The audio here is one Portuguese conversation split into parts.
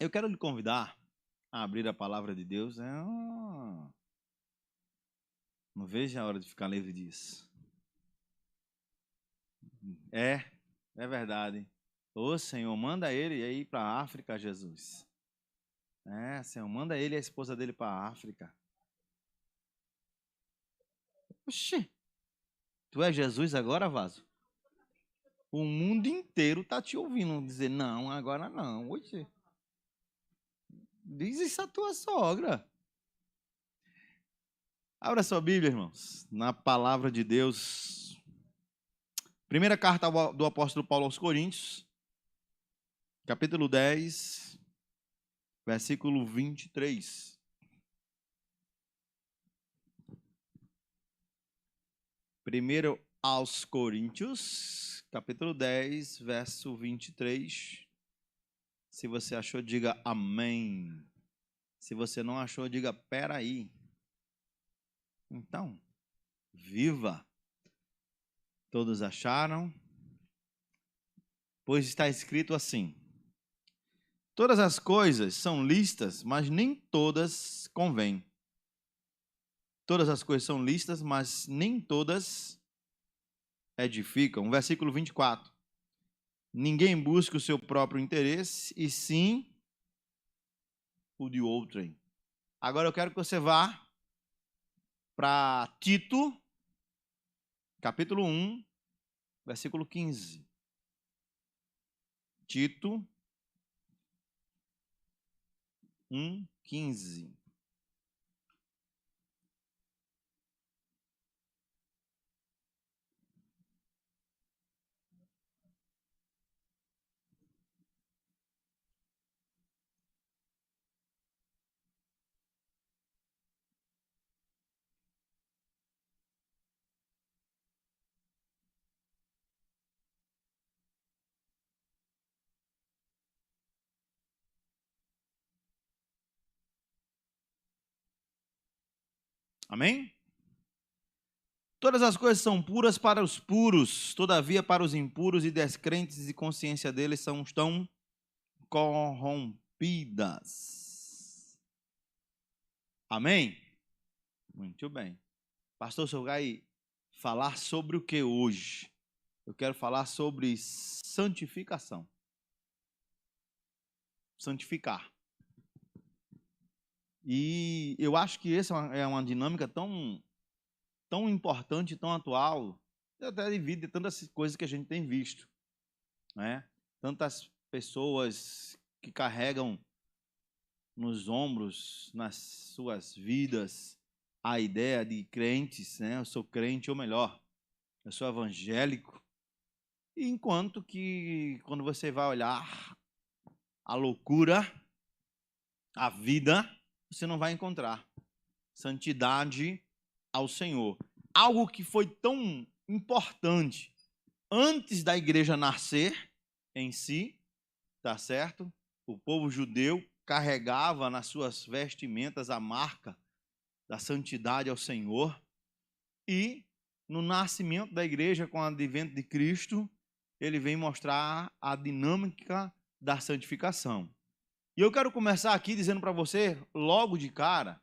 Eu quero lhe convidar a abrir a palavra de Deus. Não vejo a hora de ficar livre disso. É verdade. Ô Senhor, manda ele aí para a África, Jesus. Senhor, manda ele e a esposa dele para a África. Oxi, tu é Jesus agora, vaso? O mundo inteiro tá te ouvindo dizer não, agora não. Oxi. Diz isso à tua sogra. Abra sua Bíblia, irmãos, na palavra de Deus. Primeira carta do apóstolo Paulo aos Coríntios, capítulo 10, versículo 23. Primeiro aos Coríntios, capítulo 10, verso 23. Se você achou, diga amém. Se você não achou, diga peraí. Então, viva. Todos acharam? Pois está escrito assim: todas as coisas são lícitas, mas nem todas convêm. Todas as coisas são lícitas, mas nem todas edificam. Versículo 24. Ninguém busca o seu próprio interesse, e sim o de outrem. Agora eu quero que você vá para Tito, capítulo 1, versículo 15. Tito 1, 15. Amém? Todas as coisas são puras para os puros, todavia para os impuros e descrentes e consciência deles estão corrompidas. Amém? Muito bem. Pastor, o senhor vai falar sobre o que hoje? Eu quero falar sobre santificação. Santificar. E eu acho que essa é uma dinâmica tão importante, tão atual, até devido a tantas coisas que a gente tem visto, né? Tantas pessoas que carregam nos ombros, nas suas vidas, a ideia de crentes, né? Eu sou crente, ou melhor, eu sou evangélico. E enquanto que, quando você vai olhar a loucura, a vida, você não vai encontrar santidade ao Senhor. Algo que foi tão importante antes da igreja nascer em si, tá certo? O povo judeu carregava nas suas vestimentas a marca da santidade ao Senhor, e no nascimento da igreja, com o advento de Cristo, ele vem mostrar a dinâmica da santificação. E eu quero começar aqui dizendo para você, logo de cara,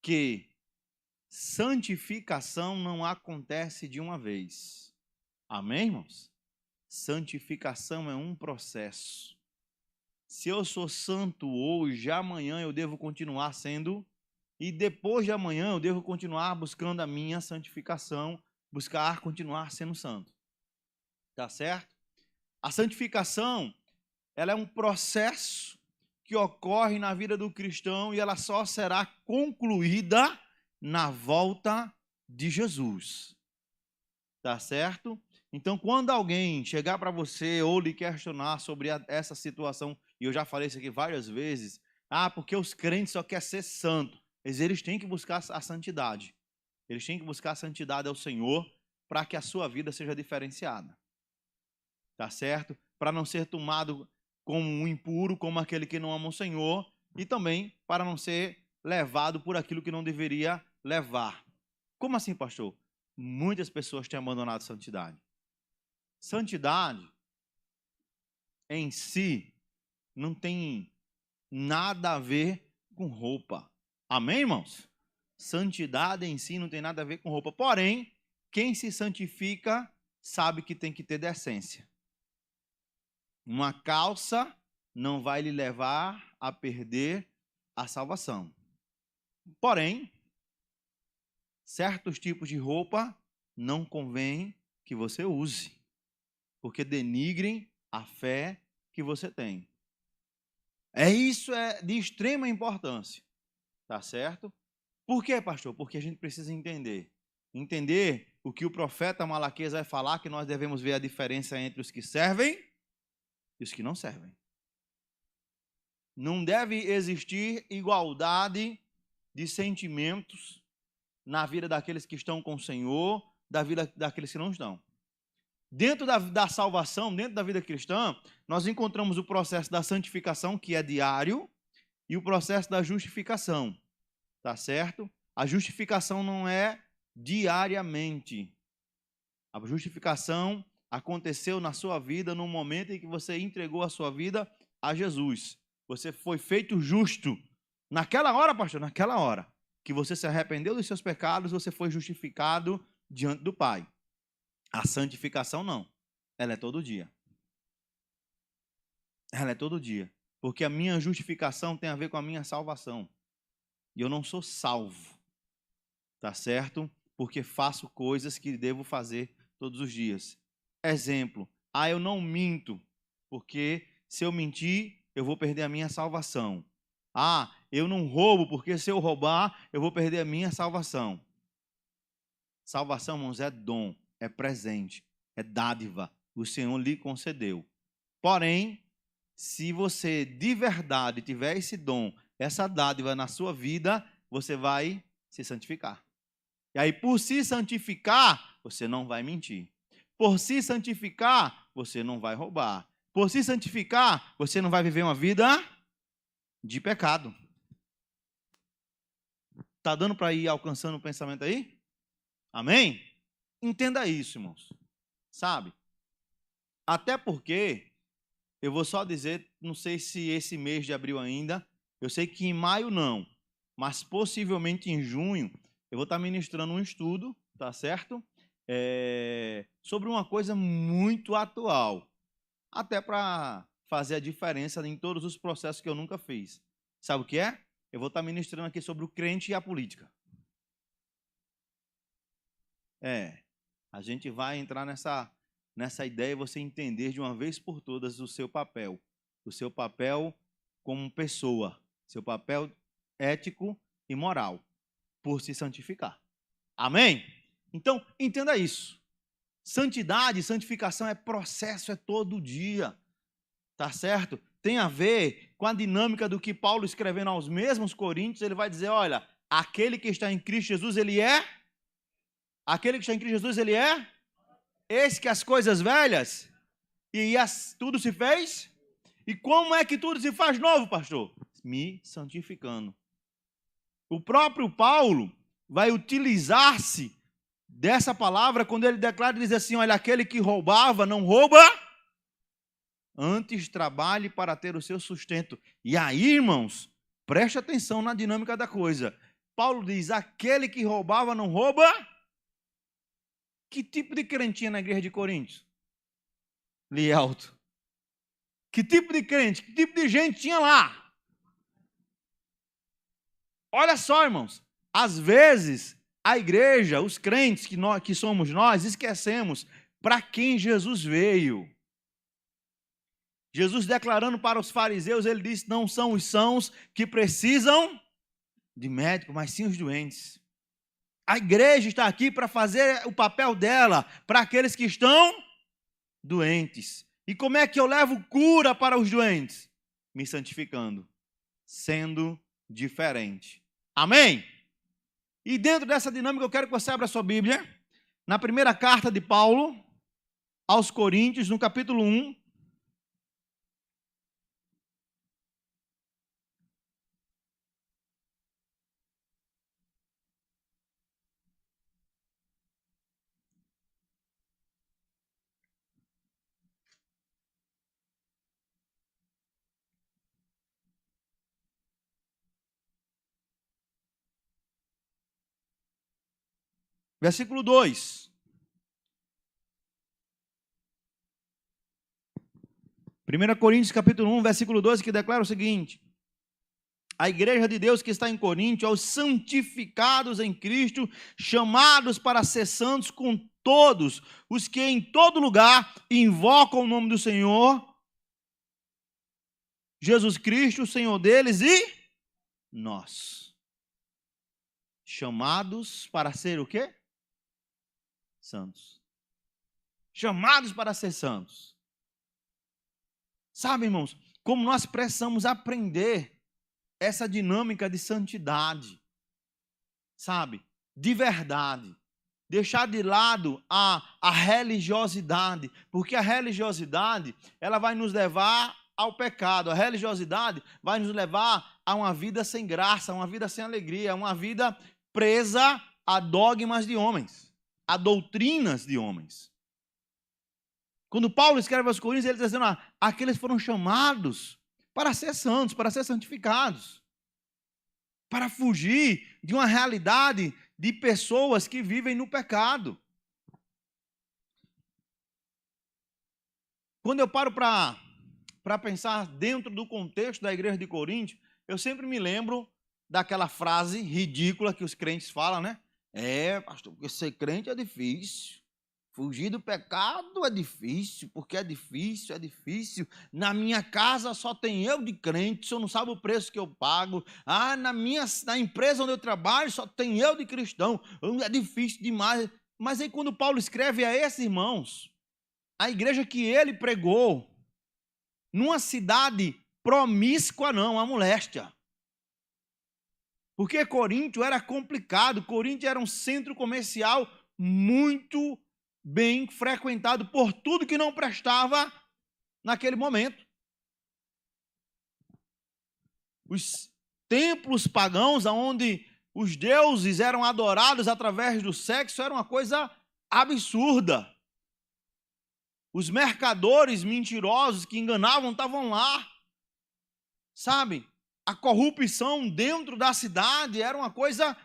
que santificação não acontece de uma vez. Amém, irmãos? Santificação é um processo. Se eu sou santo hoje, amanhã eu devo continuar sendo, e depois de amanhã eu devo continuar buscando a minha santificação, buscar continuar sendo santo. Tá certo? A santificação, ela é um processo que ocorre na vida do cristão e ela só será concluída na volta de Jesus. Tá certo? Então, quando alguém chegar para você ou lhe questionar sobre essa situação, e eu já falei isso aqui várias vezes, porque os crentes só querem ser santos. Eles têm que buscar a santidade. Eles têm que buscar a santidade ao Senhor para que a sua vida seja diferenciada. Tá certo? Para não ser tomado como um impuro, como aquele que não ama o Senhor, e também para não ser levado por aquilo que não deveria levar. Como assim, pastor? Muitas pessoas têm abandonado a santidade. Santidade em si não tem nada a ver com roupa. Amém, irmãos? Santidade em si não tem nada a ver com roupa. Porém, quem se santifica sabe que tem que ter decência. Uma calça não vai lhe levar a perder a salvação. Porém, certos tipos de roupa não convém que você use, porque denigrem a fé que você tem. Isso é de extrema importância, tá certo? Por quê, pastor? Porque a gente precisa entender. Entender o que o profeta Malaquias vai falar, que nós devemos ver a diferença entre os que servem e os que não servem. Não deve existir igualdade de sentimentos na vida daqueles que estão com o Senhor, da vida daqueles que não estão. Dentro da salvação, dentro da vida cristã, nós encontramos o processo da santificação, que é diário, e o processo da justificação, tá certo? A justificação não é diariamente. A justificação aconteceu na sua vida no momento em que você entregou a sua vida a Jesus. Você foi feito justo. Naquela hora, pastor, naquela hora que você se arrependeu dos seus pecados, você foi justificado diante do Pai. A santificação não. Ela é todo dia. Ela é todo dia. Porque a minha justificação tem a ver com a minha salvação. E eu não sou salvo. Tá certo? Porque faço coisas que devo fazer todos os dias. Exemplo. Eu não minto. Porque se eu mentir, eu vou perder a minha salvação. Eu não roubo, porque se eu roubar, eu vou perder a minha salvação. Salvação, irmãos, é dom, é presente, é dádiva. O Senhor lhe concedeu. Porém, se você de verdade tiver esse dom, essa dádiva na sua vida, você vai se santificar. E aí, por se santificar, você não vai mentir. Por se santificar, você não vai roubar. Por se santificar, você não vai viver uma vida de pecado. Está dando para ir alcançando o pensamento aí? Amém? Entenda isso, irmãos. Sabe? Até porque, eu vou só dizer, não sei se esse mês de abril ainda, eu sei que em maio não, mas possivelmente em junho, eu vou estar ministrando um estudo, tá certo? Sobre uma coisa muito atual. Até para fazer a diferença em todos os processos que eu nunca fiz. Sabe o que é? Eu vou estar ministrando aqui sobre o crente e a política. A gente vai entrar nessa ideia e você entender de uma vez por todas o seu papel como pessoa, seu papel ético e moral, por se santificar. Amém? Então, entenda isso. Santidade, santificação é processo, é todo dia. Tá certo? Tem a ver com a dinâmica do que Paulo escrevendo aos mesmos Coríntios, ele vai dizer, olha, aquele que está em Cristo Jesus, ele é? Aquele que está em Cristo Jesus, ele é? Eis que as coisas velhas, tudo se fez? E como é que tudo se faz novo, pastor? Me santificando. O próprio Paulo vai utilizar-se dessa palavra quando ele declara e diz assim, olha, aquele que roubava, não rouba, antes trabalhe para ter o seu sustento. E aí, irmãos, preste atenção na dinâmica da coisa. Paulo diz, aquele que roubava, não rouba. Que tipo de crentinha na igreja de Coríntios? Lielto. Que tipo de crente, que tipo de gente tinha lá? Olha só, irmãos, às vezes a igreja, os crentes que somos nós, esquecemos para quem Jesus veio. Jesus declarando para os fariseus, ele disse, não são os sãos que precisam de médico, mas sim os doentes. A igreja está aqui para fazer o papel dela para aqueles que estão doentes. E como é que eu levo cura para os doentes? Me santificando, sendo diferente. Amém? E dentro dessa dinâmica eu quero que você abra a sua Bíblia, na primeira carta de Paulo aos Coríntios, no capítulo 1. Versículo 2. 1 Coríntios capítulo 1, versículo 2, que declara o seguinte: a igreja de Deus que está em Corinto, aos santificados em Cristo, chamados para ser santos com todos os que em todo lugar invocam o nome do Senhor Jesus Cristo, o Senhor deles, e nós. Chamados para ser o quê? Santos. Chamados para ser santos. Sabe, irmãos, como nós precisamos aprender essa dinâmica de santidade, sabe? De verdade. Deixar de lado a religiosidade, porque a religiosidade, ela vai nos levar ao pecado. A religiosidade vai nos levar a uma vida sem graça, uma vida sem alegria, uma vida presa a dogmas de homens, a doutrinas de homens. Quando Paulo escreve aos Coríntios, ele está dizendo, aqueles foram chamados para ser santos, para ser santificados, para fugir de uma realidade de pessoas que vivem no pecado. Quando eu paro para pensar dentro do contexto da igreja de Corinto, eu sempre me lembro daquela frase ridícula que os crentes falam, né? Pastor, porque ser crente é difícil. Fugir do pecado é difícil, porque é difícil, é difícil. Na minha casa só tem eu de crente, o senhor não sabe o preço que eu pago. Na empresa onde eu trabalho só tem eu de cristão. É difícil demais. Mas aí quando Paulo escreve a esses irmãos, a igreja que ele pregou, numa cidade promíscua não, a moléstia. Porque Corinto era complicado, Corinto era um centro comercial muito bem frequentado por tudo que não prestava naquele momento. Os templos pagãos, onde os deuses eram adorados através do sexo, era uma coisa absurda. Os mercadores mentirosos que enganavam estavam lá. Sabe? A corrupção dentro da cidade era uma coisa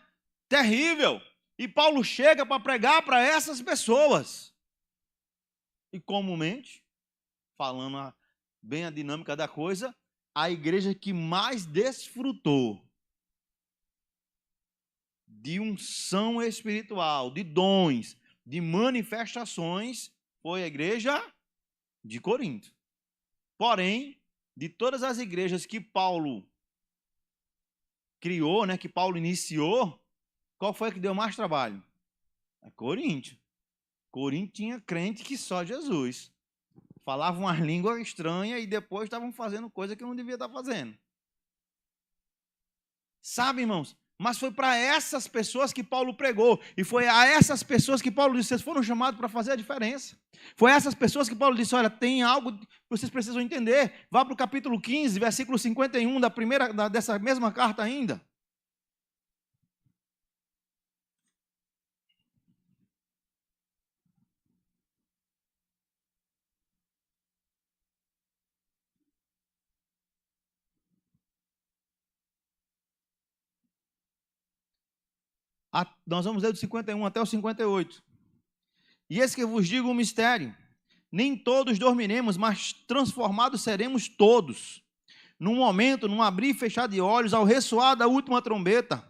terrível. E Paulo chega para pregar para essas pessoas. E comumente, falando bem a dinâmica da coisa, a igreja que mais desfrutou de unção espiritual, de dons, de manifestações, foi a igreja de Corinto. Porém, de todas as igrejas que Paulo criou, né, que Paulo iniciou, qual foi a que deu mais trabalho? É Corinto. Corinto tinha crente que só Jesus. Falavam umas línguas estranhas e depois estavam fazendo coisa que não devia estar fazendo. Sabe, irmãos? Mas foi para essas pessoas que Paulo pregou. E foi a essas pessoas que Paulo disse, vocês foram chamados para fazer a diferença. Foi a essas pessoas que Paulo disse, olha, tem algo que vocês precisam entender. Vá para o capítulo 15, versículo 51 dessa mesma carta ainda. Nós vamos ler do 51 até o 58. E esse que vos digo um mistério. Nem todos dormiremos, mas transformados seremos todos. Num momento, num abrir e fechar de olhos, ao ressoar da última trombeta.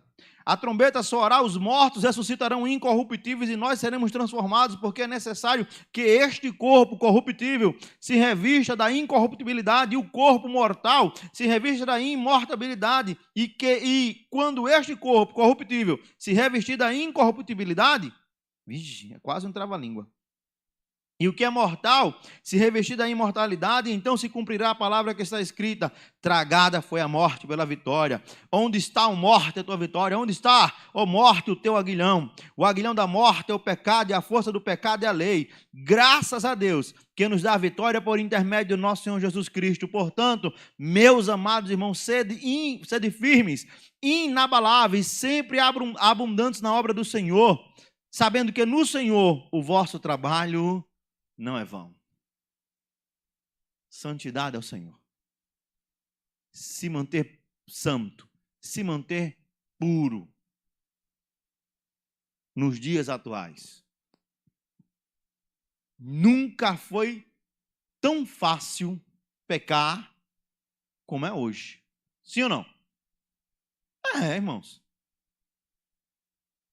A trombeta soará, os mortos ressuscitarão incorruptíveis e nós seremos transformados, porque é necessário que este corpo corruptível se revista da incorruptibilidade e o corpo mortal se revista da imortabilidade. E quando este corpo corruptível se revestir da incorruptibilidade, é quase um trava-língua. E o que é mortal, se revestir da imortalidade, então se cumprirá a palavra que está escrita: tragada foi a morte pela vitória. Onde está, ó morte, a tua vitória? Onde está, ó morte, o teu aguilhão? O aguilhão da morte é o pecado, e a força do pecado é a lei. Graças a Deus, que nos dá a vitória por intermédio do nosso Senhor Jesus Cristo. Portanto, meus amados irmãos, sede firmes, inabaláveis, sempre abundantes na obra do Senhor, sabendo que no Senhor o vosso trabalho não é vão. Santidade ao Senhor. Se manter santo, se manter puro. nos dias atuais. Nunca foi tão fácil pecar como é hoje. Sim ou não? Irmãos.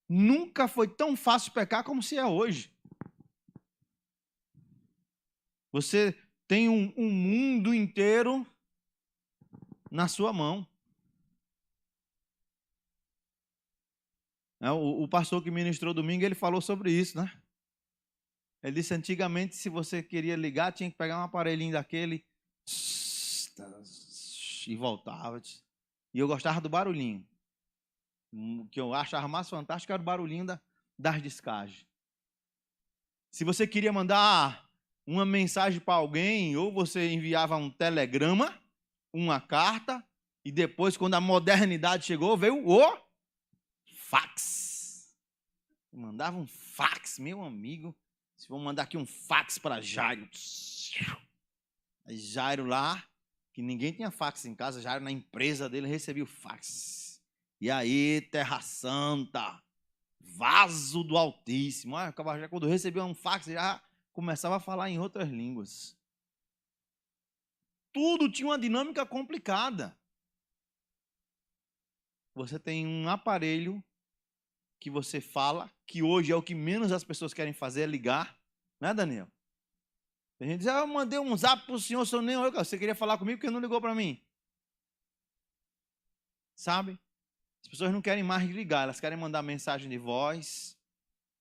Nunca foi tão fácil pecar como se é hoje. Você tem um mundo inteiro na sua mão. O pastor que ministrou domingo, ele falou sobre isso, né? Ele disse, antigamente, se você queria ligar, tinha que pegar um aparelhinho daquele e voltava. E eu gostava do barulhinho. O que eu achava mais fantástico era o barulhinho das descargas. Se você queria mandar uma mensagem para alguém, ou você enviava um telegrama, uma carta, e depois, quando a modernidade chegou, veio o fax. Mandava um fax, meu amigo. Se vou mandar aqui um fax para Jairo. Jairo lá, que ninguém tinha fax em casa, Jairo na empresa dele recebia o fax. E aí, Terra Santa, vaso do Altíssimo. Já quando recebia um fax, já começava a falar em outras línguas. Tudo tinha uma dinâmica complicada. Você tem um aparelho que você fala, que hoje é o que menos as pessoas querem fazer, é ligar. Né, Daniel? A gente diz, eu mandei um zap para o senhor nem eu. Você queria falar comigo porque não ligou para mim. Sabe? As pessoas não querem mais ligar, elas querem mandar mensagem de voz,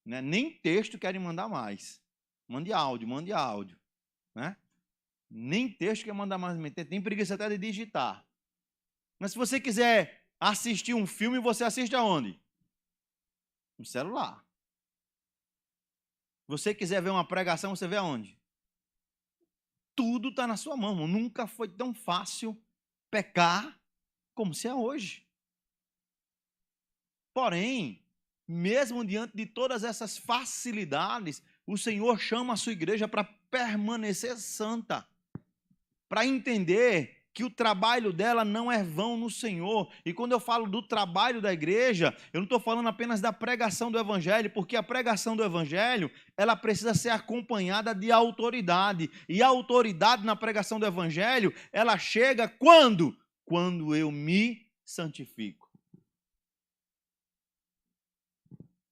né? Nem texto querem mandar mais. Mande áudio. Né? Nem texto quer mandar mais. Tem preguiça até de digitar. Mas se você quiser assistir um filme, você assiste aonde? No celular. Se você quiser ver uma pregação, você vê aonde? Tudo está na sua mão. Nunca foi tão fácil pecar como se é hoje. Porém, mesmo diante de todas essas facilidades, o Senhor chama a sua igreja para permanecer santa, para entender que o trabalho dela não é vão no Senhor. E quando eu falo do trabalho da igreja, eu não estou falando apenas da pregação do evangelho, porque a pregação do evangelho, ela precisa ser acompanhada de autoridade. E a autoridade na pregação do evangelho, ela chega quando? Quando eu me santifico.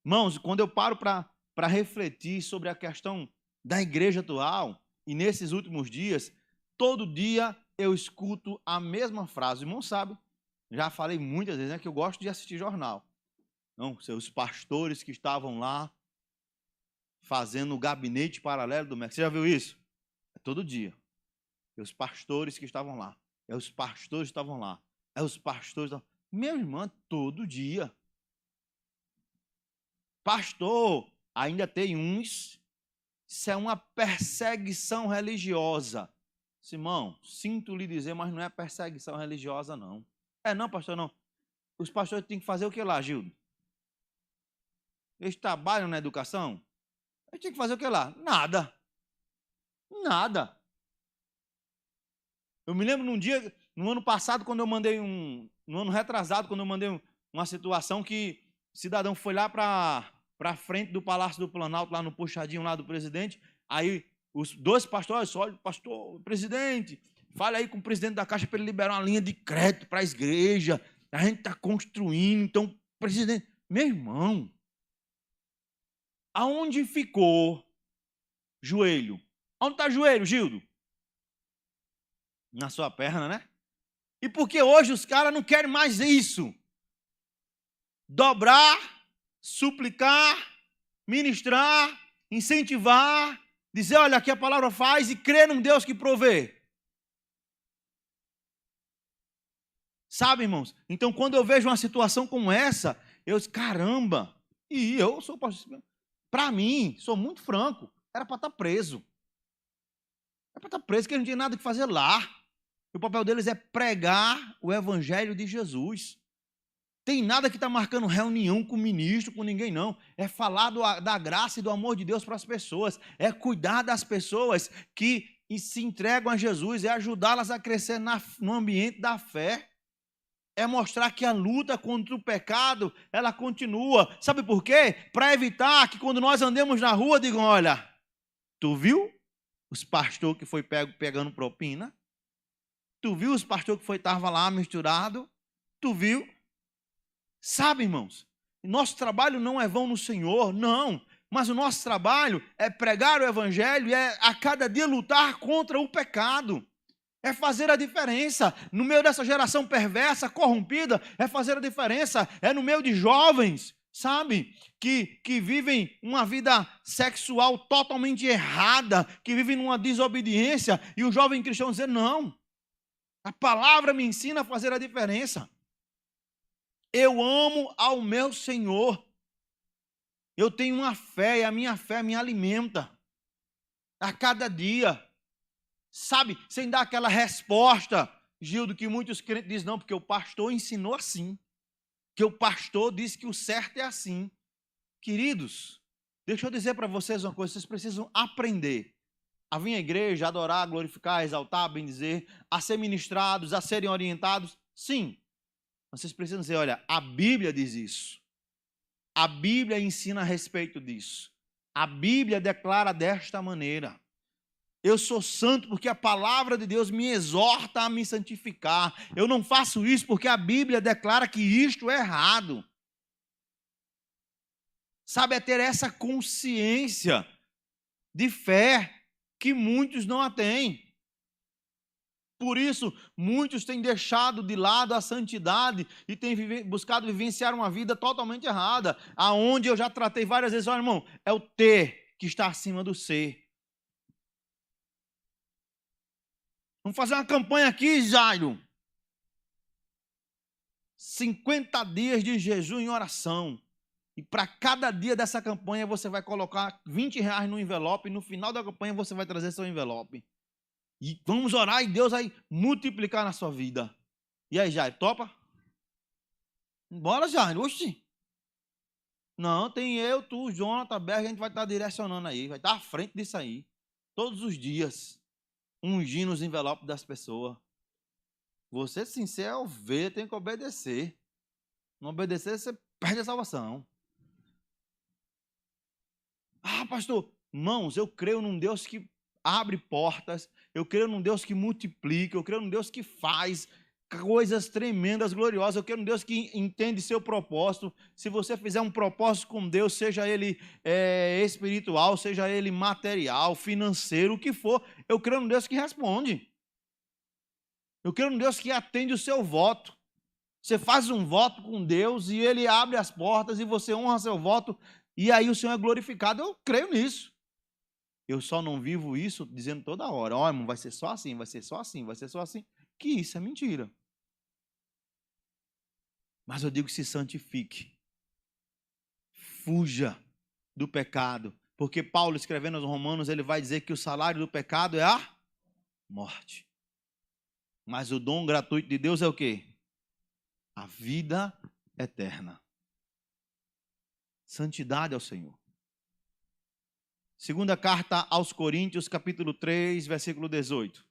Irmãos, quando eu paro para refletir sobre a questão da igreja atual, e nesses últimos dias, todo dia eu escuto a mesma frase. O irmão sabe, já falei muitas vezes, né, que eu gosto de assistir jornal. Não, os pastores que estavam lá fazendo o gabinete paralelo do MEC. Você já viu isso? É todo dia. É os pastores que estavam lá. É os pastores que estavam lá. É os pastores. Meu irmão, todo dia. Pastor, ainda tem uns. Isso é uma perseguição religiosa. Simão, sinto lhe dizer, mas não é perseguição religiosa, não. Não, pastor, não. Os pastores têm que fazer o que lá, Gildo? Eles trabalham na educação? Eles têm que fazer o que lá? Nada. Nada. Eu me lembro num dia, no ano passado, quando eu mandei no ano retrasado, quando eu mandei uma situação que o cidadão foi lá para frente do Palácio do Planalto, lá no puxadinho lá do presidente, aí os dois pastores, olha, pastor, presidente, fale aí com o presidente da Caixa para ele liberar uma linha de crédito para a igreja, a gente está construindo, então, presidente, meu irmão, aonde ficou joelho? Onde está joelho, Gildo? Na sua perna, né? E porque hoje os caras não querem mais isso. Dobrar, suplicar, ministrar, incentivar, dizer, olha, aqui a palavra faz e crer num Deus que provê. Sabe, irmãos? Então, quando eu vejo uma situação como essa, eu digo, caramba, e eu sou pastor. Para mim, sou muito franco, era para estar preso. Era para estar preso, porque não tinha nada que fazer lá. O papel deles é pregar o evangelho de Jesus. Tem nada que está marcando reunião com o ministro, com ninguém, não. É falar da graça e do amor de Deus para as pessoas. É cuidar das pessoas que se entregam a Jesus. É ajudá-las a crescer no ambiente da fé. É mostrar que a luta contra o pecado, ela continua. Sabe por quê? Para evitar que quando nós andemos na rua, digam, olha, tu viu os pastores que foi pegando propina? Tu viu os pastores que estava lá misturado? Tu viu? Sabe, irmãos, nosso trabalho não é vão no Senhor, não. Mas o nosso trabalho é pregar o evangelho e é a cada dia lutar contra o pecado. É fazer a diferença no meio dessa geração perversa, corrompida, é fazer a diferença, é no meio de jovens, sabe, que vivem uma vida sexual totalmente errada, que vivem numa desobediência, e o jovem cristão dizer, não, a palavra me ensina a fazer a diferença. Eu amo ao meu Senhor, eu tenho uma fé, e a minha fé me alimenta a cada dia. Sabe, sem dar aquela resposta, Gildo, que muitos crentes dizem, não, porque o pastor ensinou assim, que o pastor disse que o certo é assim. Queridos, deixa eu dizer para vocês uma coisa, vocês precisam aprender a vir à igreja, a adorar, a glorificar, a exaltar, a bendizer, a ser ministrados, a serem orientados, sim. Vocês precisam dizer, olha, a Bíblia diz isso. A Bíblia ensina a respeito disso. A Bíblia declara desta maneira. Eu sou santo porque a palavra de Deus me exorta a me santificar. Eu não faço isso porque a Bíblia declara que isto é errado. Sabe, é ter essa consciência de fé que muitos não a têm. Por isso, muitos têm deixado de lado a santidade e têm buscado vivenciar uma vida totalmente errada. Aonde eu já tratei várias vezes, olha, irmão, é o ter que está acima do ser. Vamos fazer uma campanha aqui, Jairo. 50 dias de jejum e oração. E para cada dia dessa campanha você vai colocar R$ 20 no envelope. E no final da campanha você vai trazer seu envelope. E vamos orar e Deus vai multiplicar na sua vida. E aí, Jairo, topa? Bora, Jairo. Oxi. Não, tem eu, tu, Jonathan, Berg, a gente vai estar direcionando aí. Vai estar à frente disso aí. Todos os dias. Ungindo os envelopes das pessoas. Você, sim, ser é ovelha, tem que obedecer. Não obedecer, você perde a salvação. Ah, pastor, irmãos, eu creio num Deus que abre portas, eu creio num Deus que multiplica, eu creio num Deus que faz coisas tremendas, gloriosas, eu creio num Deus que entende seu propósito. Se você fizer um propósito com Deus, seja ele espiritual, seja ele material, financeiro, o que for, eu creio num Deus que responde. Eu creio num Deus que atende o seu voto. Você faz um voto com Deus e Ele abre as portas e você honra seu voto e aí o Senhor é glorificado. Eu creio nisso. Eu só não vivo isso dizendo toda hora, ó, irmão, vai ser só assim, vai ser só assim, vai ser só assim. Que isso é mentira. Mas eu digo, se santifique. Fuja do pecado. Porque Paulo, escrevendo aos Romanos, ele vai dizer que o salário do pecado é a morte. Mas o dom gratuito de Deus é o quê? A vida eterna. Santidade ao Senhor. Segunda carta aos Coríntios, capítulo 3, versículo 18.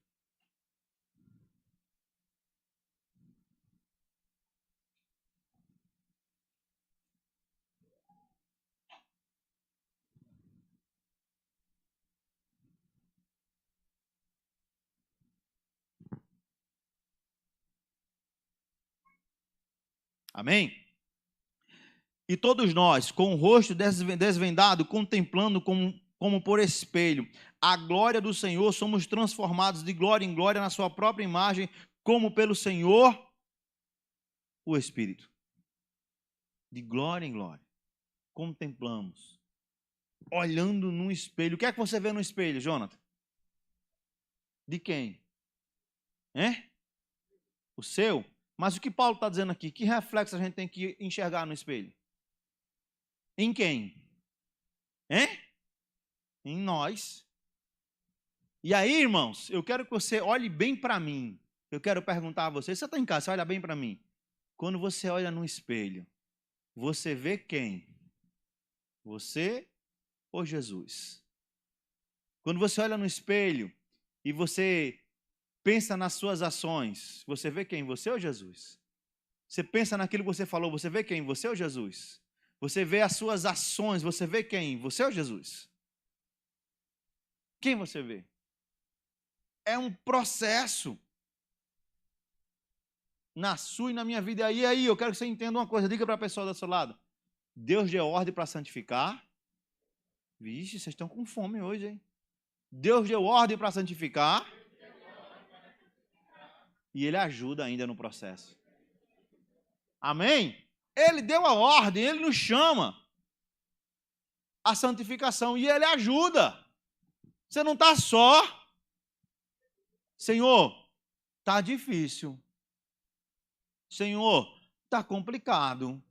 Amém? E todos nós, com o rosto desvendado, contemplando como por espelho a glória do Senhor, somos transformados de glória em glória na sua própria imagem, como pelo Senhor, o Espírito. De glória em glória. Contemplamos. Olhando num espelho. O que é que você vê no espelho, Jonathan? De quem? O seu? Mas o que Paulo está dizendo aqui? Que reflexo a gente tem que enxergar no espelho? Em quem? Em nós. E aí, irmãos, eu quero que você olhe bem para mim. Eu quero perguntar a você, você está em casa, você olha bem para mim. Quando você olha no espelho, você vê quem? Você ou Jesus? Quando você olha no espelho e você pensa nas suas ações, você vê quem? Você ou Jesus? Você pensa naquilo que você falou, você vê quem? Você ou Jesus? Você vê as suas ações, você vê quem? Você ou Jesus? Quem você vê? É um processo na sua e na minha vida. E aí, eu quero que você entenda uma coisa, diga para a pessoa do seu lado. Deus deu ordem para santificar. Vixe, vocês estão com fome hoje, hein? Deus deu ordem para santificar. E Ele ajuda ainda no processo. Amém? Ele deu a ordem, Ele nos chama a santificação e Ele ajuda. Você não está só. Senhor, está difícil. Senhor, está complicado.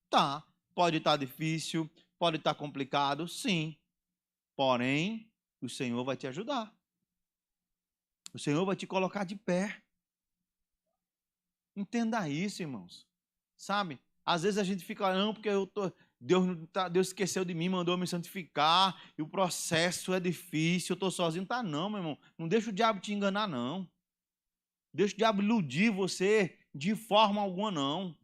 Tá, pode estar difícil, pode estar complicado, sim. Porém, o Senhor vai te ajudar. O Senhor vai te colocar de pé. Entenda isso, irmãos. Sabe? Às vezes a gente fica, não, porque Deus esqueceu de mim, mandou me santificar, e o processo é difícil, eu estou sozinho. Tá não, meu irmão. Não deixa o diabo te enganar, não. Deixa o diabo iludir você de forma alguma, não.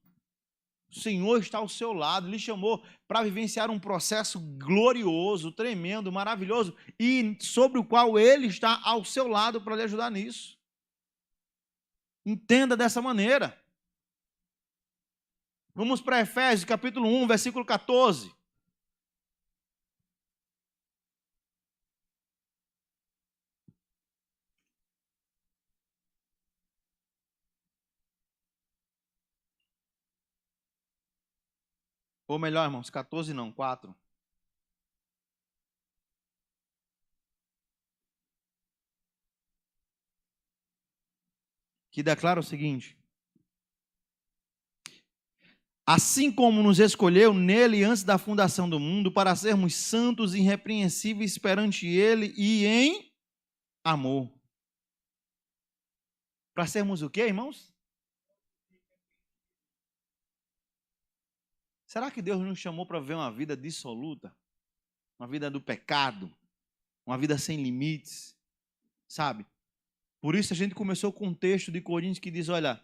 O Senhor está ao seu lado, Ele chamou para vivenciar um processo glorioso, tremendo, maravilhoso, e sobre o qual Ele está ao seu lado para lhe ajudar nisso. Entenda dessa maneira. Vamos para Efésios, capítulo 1, versículo 14. Ou melhor, irmãos, 14 não, 4. Que declara o seguinte: assim como nos escolheu nele antes da fundação do mundo, para sermos santos e irrepreensíveis perante ele e em amor. Para sermos o quê, irmãos? Será que Deus nos chamou para viver uma vida dissoluta? Uma vida do pecado? Uma vida sem limites? Sabe? Por isso a gente começou com um texto de Coríntios que diz, olha,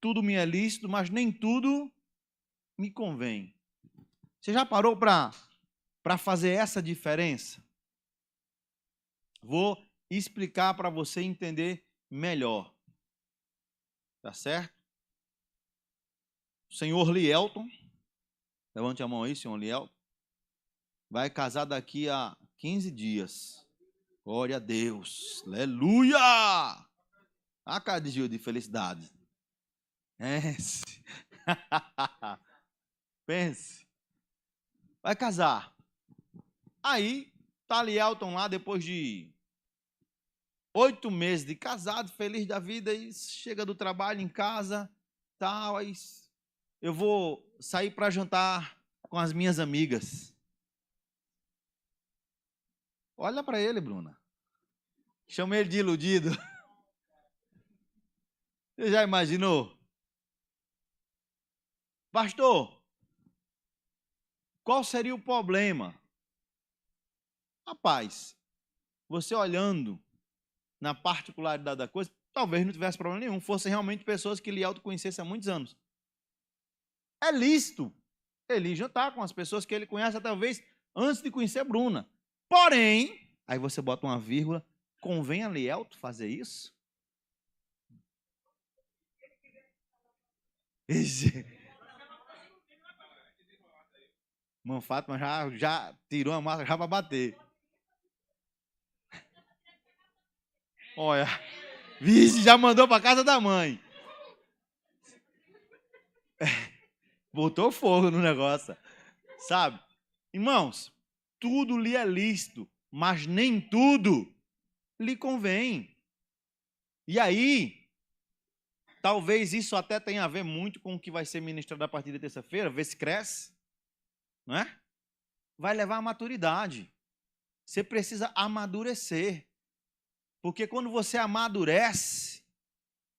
tudo me é lícito, mas nem tudo me convém. Você já parou para fazer essa diferença? Vou explicar para você entender melhor. Tá certo? O senhor Lielton, levante a mão aí, senhor Lielton, vai casar daqui a 15 dias. Glória a Deus. Aleluia! A cara de Gil de felicidade. Pense. Pense. Vai casar. Aí, tá Lielton lá depois de 8 meses de casado, feliz da vida, e chega do trabalho em casa, tal, aí eu vou sair para jantar com as minhas amigas. Olha para ele, Bruna. Chama ele de iludido. Você já imaginou? Pastor, qual seria o problema? Rapaz, você olhando na particularidade da coisa, talvez não tivesse problema nenhum, fossem realmente pessoas que lhe autoconhecessem há muitos anos. É lícito ele jantar com as pessoas que ele conhece, talvez antes de conhecer Bruna. Porém, aí você bota uma vírgula, convém a Lielto fazer isso? Mãe Fátima já tirou a máscara já para bater. Olha, vixe, já mandou para casa da mãe. Botou fogo no negócio, sabe? Irmãos, tudo lhe é lícito, mas nem tudo lhe convém. E aí, talvez isso até tenha a ver muito com o que vai ser ministrado a partir de terça-feira, ver se cresce, não é? Vai levar à maturidade. Você precisa amadurecer. Porque quando você amadurece,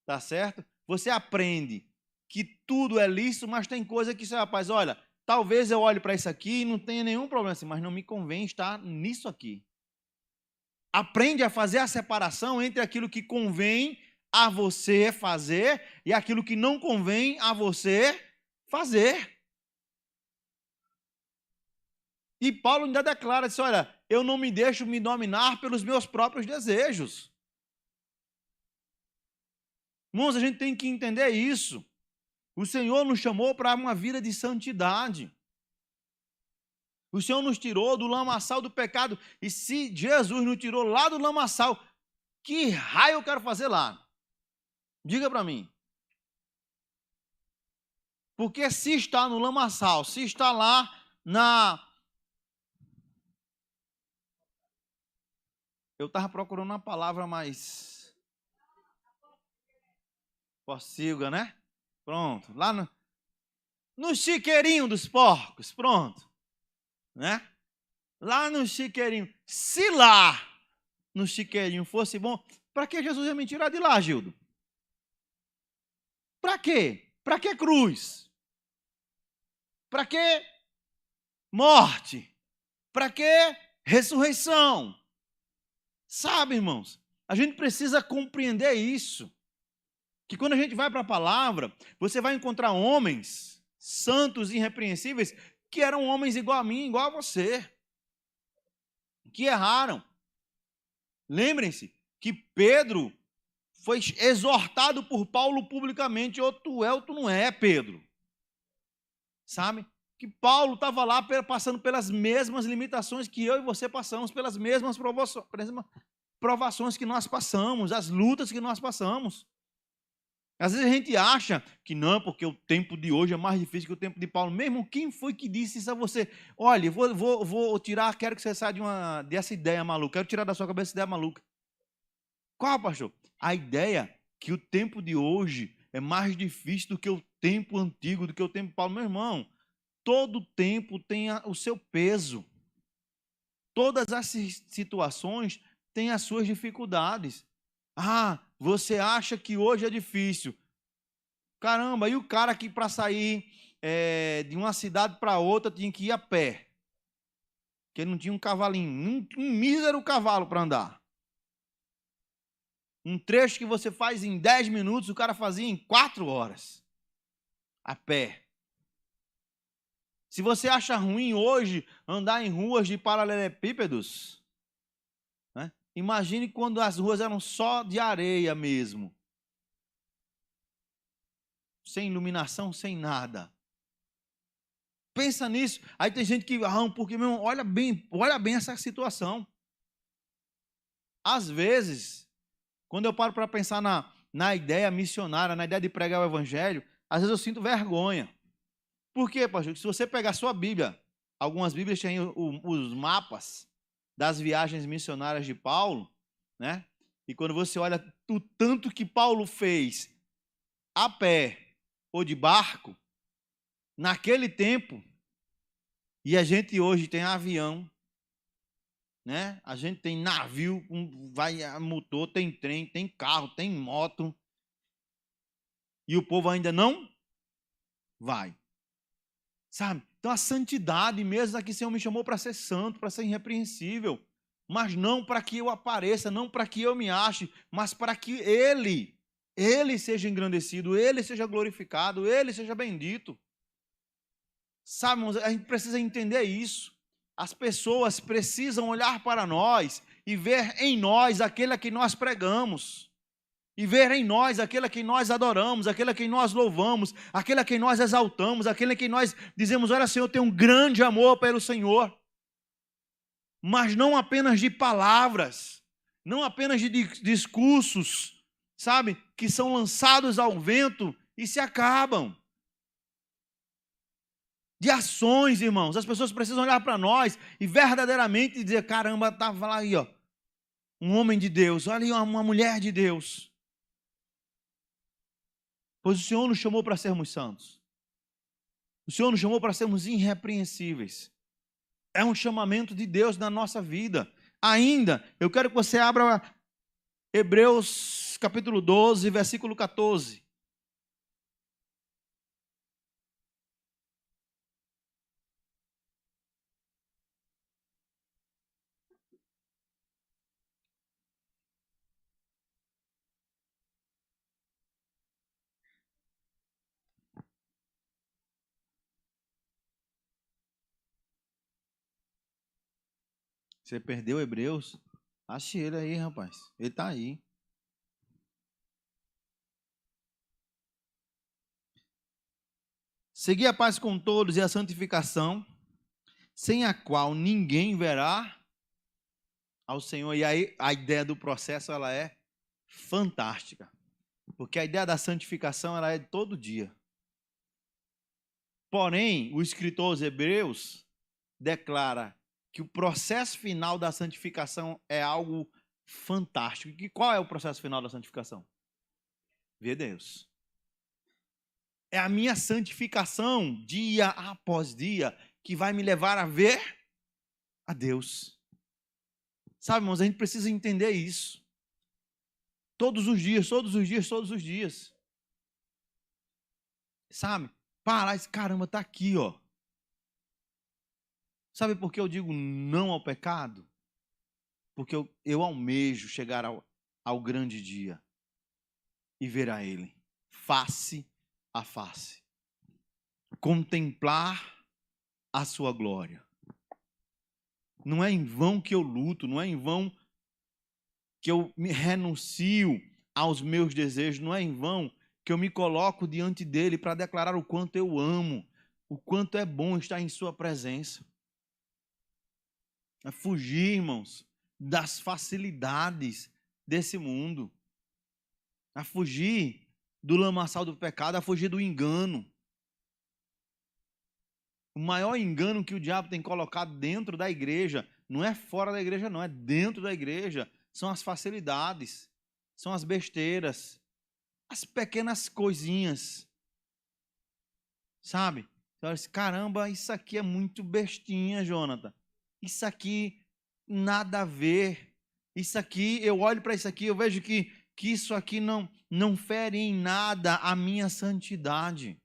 tá certo? Você aprende que tudo é lícito, mas tem coisa que, rapaz, olha, talvez eu olhe para isso aqui e não tenha nenhum problema assim, mas não me convém estar nisso aqui. Aprende a fazer a separação entre aquilo que convém, a você fazer e aquilo que não convém a você fazer. E Paulo ainda declara, diz, olha, eu não me deixo me dominar pelos meus próprios desejos. Irmãos, a gente tem que entender isso. O Senhor nos chamou para uma vida de santidade. O Senhor nos tirou do lamaçal do pecado. E se Jesus nos tirou lá do lamaçal, que raio eu quero fazer lá? Diga para mim. Porque se está no lamaçal, se está lá Eu estava procurando uma palavra mais pocilga, né? Pronto. Lá no chiqueirinho dos porcos, pronto. Né? Lá no chiqueirinho. Se lá no chiqueirinho fosse bom, para que Jesus ia me tirar de lá, Gildo? Para quê? Para que cruz? Para que morte? Para que ressurreição? Sabe, irmãos, a gente precisa compreender isso. Que quando a gente vai para a palavra, você vai encontrar homens santos e irrepreensíveis que eram homens igual a mim, igual a você, que erraram. Lembrem-se que Pedro foi exortado por Paulo publicamente, ou tu é ou tu não é, Pedro. Sabe? Que Paulo estava lá passando pelas mesmas limitações que eu e você passamos, pelas mesmas provações que nós passamos, as lutas que nós passamos. Às vezes a gente acha que não, porque o tempo de hoje é mais difícil que o tempo de Paulo. Mesmo, quem foi que disse isso a você? Olha, vou tirar, quero que você saia dessa ideia maluca, quero tirar da sua cabeça essa ideia maluca. Qual, pastor? A ideia que o tempo de hoje é mais difícil do que o tempo antigo, do que o tempo de Paulo. Meu irmão, todo tempo tem o seu peso. Todas as situações têm as suas dificuldades. Ah, você acha que hoje é difícil. Caramba, e o cara que para sair de uma cidade para outra tinha que ir a pé. Porque ele não tinha um cavalinho, um mísero cavalo para andar. Um trecho que você faz em 10 minutos, o cara fazia em 4 horas. A pé. Se você acha ruim hoje andar em ruas de paralelepípedos, né? Imagine quando as ruas eram só de areia mesmo. Sem iluminação, sem nada. Pensa nisso. Aí tem gente que, porque, meu irmão, olha bem essa situação. Às vezes, quando eu paro para pensar na ideia missionária, na ideia de pregar o evangelho, às vezes eu sinto vergonha. Por quê, pastor? Se você pegar a sua Bíblia, algumas Bíblias têm os mapas das viagens missionárias de Paulo, né? E quando você olha o tanto que Paulo fez a pé ou de barco, naquele tempo, e a gente hoje tem avião, né? A gente tem navio, vai a motor, tem trem, tem carro, tem moto, e o povo ainda não vai. Sabe? Então a santidade mesmo, aqui o Senhor me chamou para ser santo, para ser irrepreensível, mas não para que eu apareça, não para que eu me ache, mas para que Ele seja engrandecido, Ele seja glorificado, Ele seja bendito. Sabe, irmãos, a gente precisa entender isso. As pessoas precisam olhar para nós e ver em nós aquele a quem nós pregamos. E ver em nós aquele a quem nós adoramos, aquele a quem nós louvamos, aquele a quem nós exaltamos, aquele a quem nós dizemos, olha, Senhor, eu tenho um grande amor pelo Senhor. Mas não apenas de palavras, não apenas de discursos, sabe, que são lançados ao vento e se acabam. De ações, irmãos. As pessoas precisam olhar para nós e verdadeiramente dizer, caramba, estava lá aí, ó, um homem de Deus, olha aí uma mulher de Deus. Pois o Senhor nos chamou para sermos santos. O Senhor nos chamou para sermos irrepreensíveis. É um chamamento de Deus na nossa vida. Ainda, eu quero que você abra Hebreus capítulo 12, versículo 14. Você perdeu Hebreus? Ache ele aí, rapaz. Ele está aí. Segui a paz com todos e a santificação, sem a qual ninguém verá ao Senhor. E aí a ideia do processo ela é fantástica. Porque a ideia da santificação ela é de todo dia. Porém, o escritor aos Hebreus declara que o processo final da santificação é algo fantástico. E qual é o processo final da santificação? Ver Deus. É a minha santificação, dia após dia, que vai me levar a ver a Deus. Sabe, irmãos, a gente precisa entender isso. Todos os dias, todos os dias, todos os dias. Sabe? Parar esse caramba, está aqui, ó. Sabe por que eu digo não ao pecado? Porque eu almejo chegar ao grande dia e ver a Ele, face a face. Contemplar a sua glória. Não é em vão que eu luto, não é em vão que eu me renuncio aos meus desejos, não é em vão que eu me coloco diante dele para declarar o quanto eu amo, o quanto é bom estar em sua presença. É fugir, irmãos, das facilidades desse mundo. A fugir do lamaçal do pecado, a fugir do engano. O maior engano que o diabo tem colocado dentro da igreja, não é fora da igreja não, é dentro da igreja, são as facilidades, são as besteiras, as pequenas coisinhas. Sabe? Então, caramba, isso aqui é muito bestinha, Jonathan. Isso aqui nada a ver. Isso aqui, eu olho para isso aqui, eu vejo que isso aqui não fere em nada a minha santidade.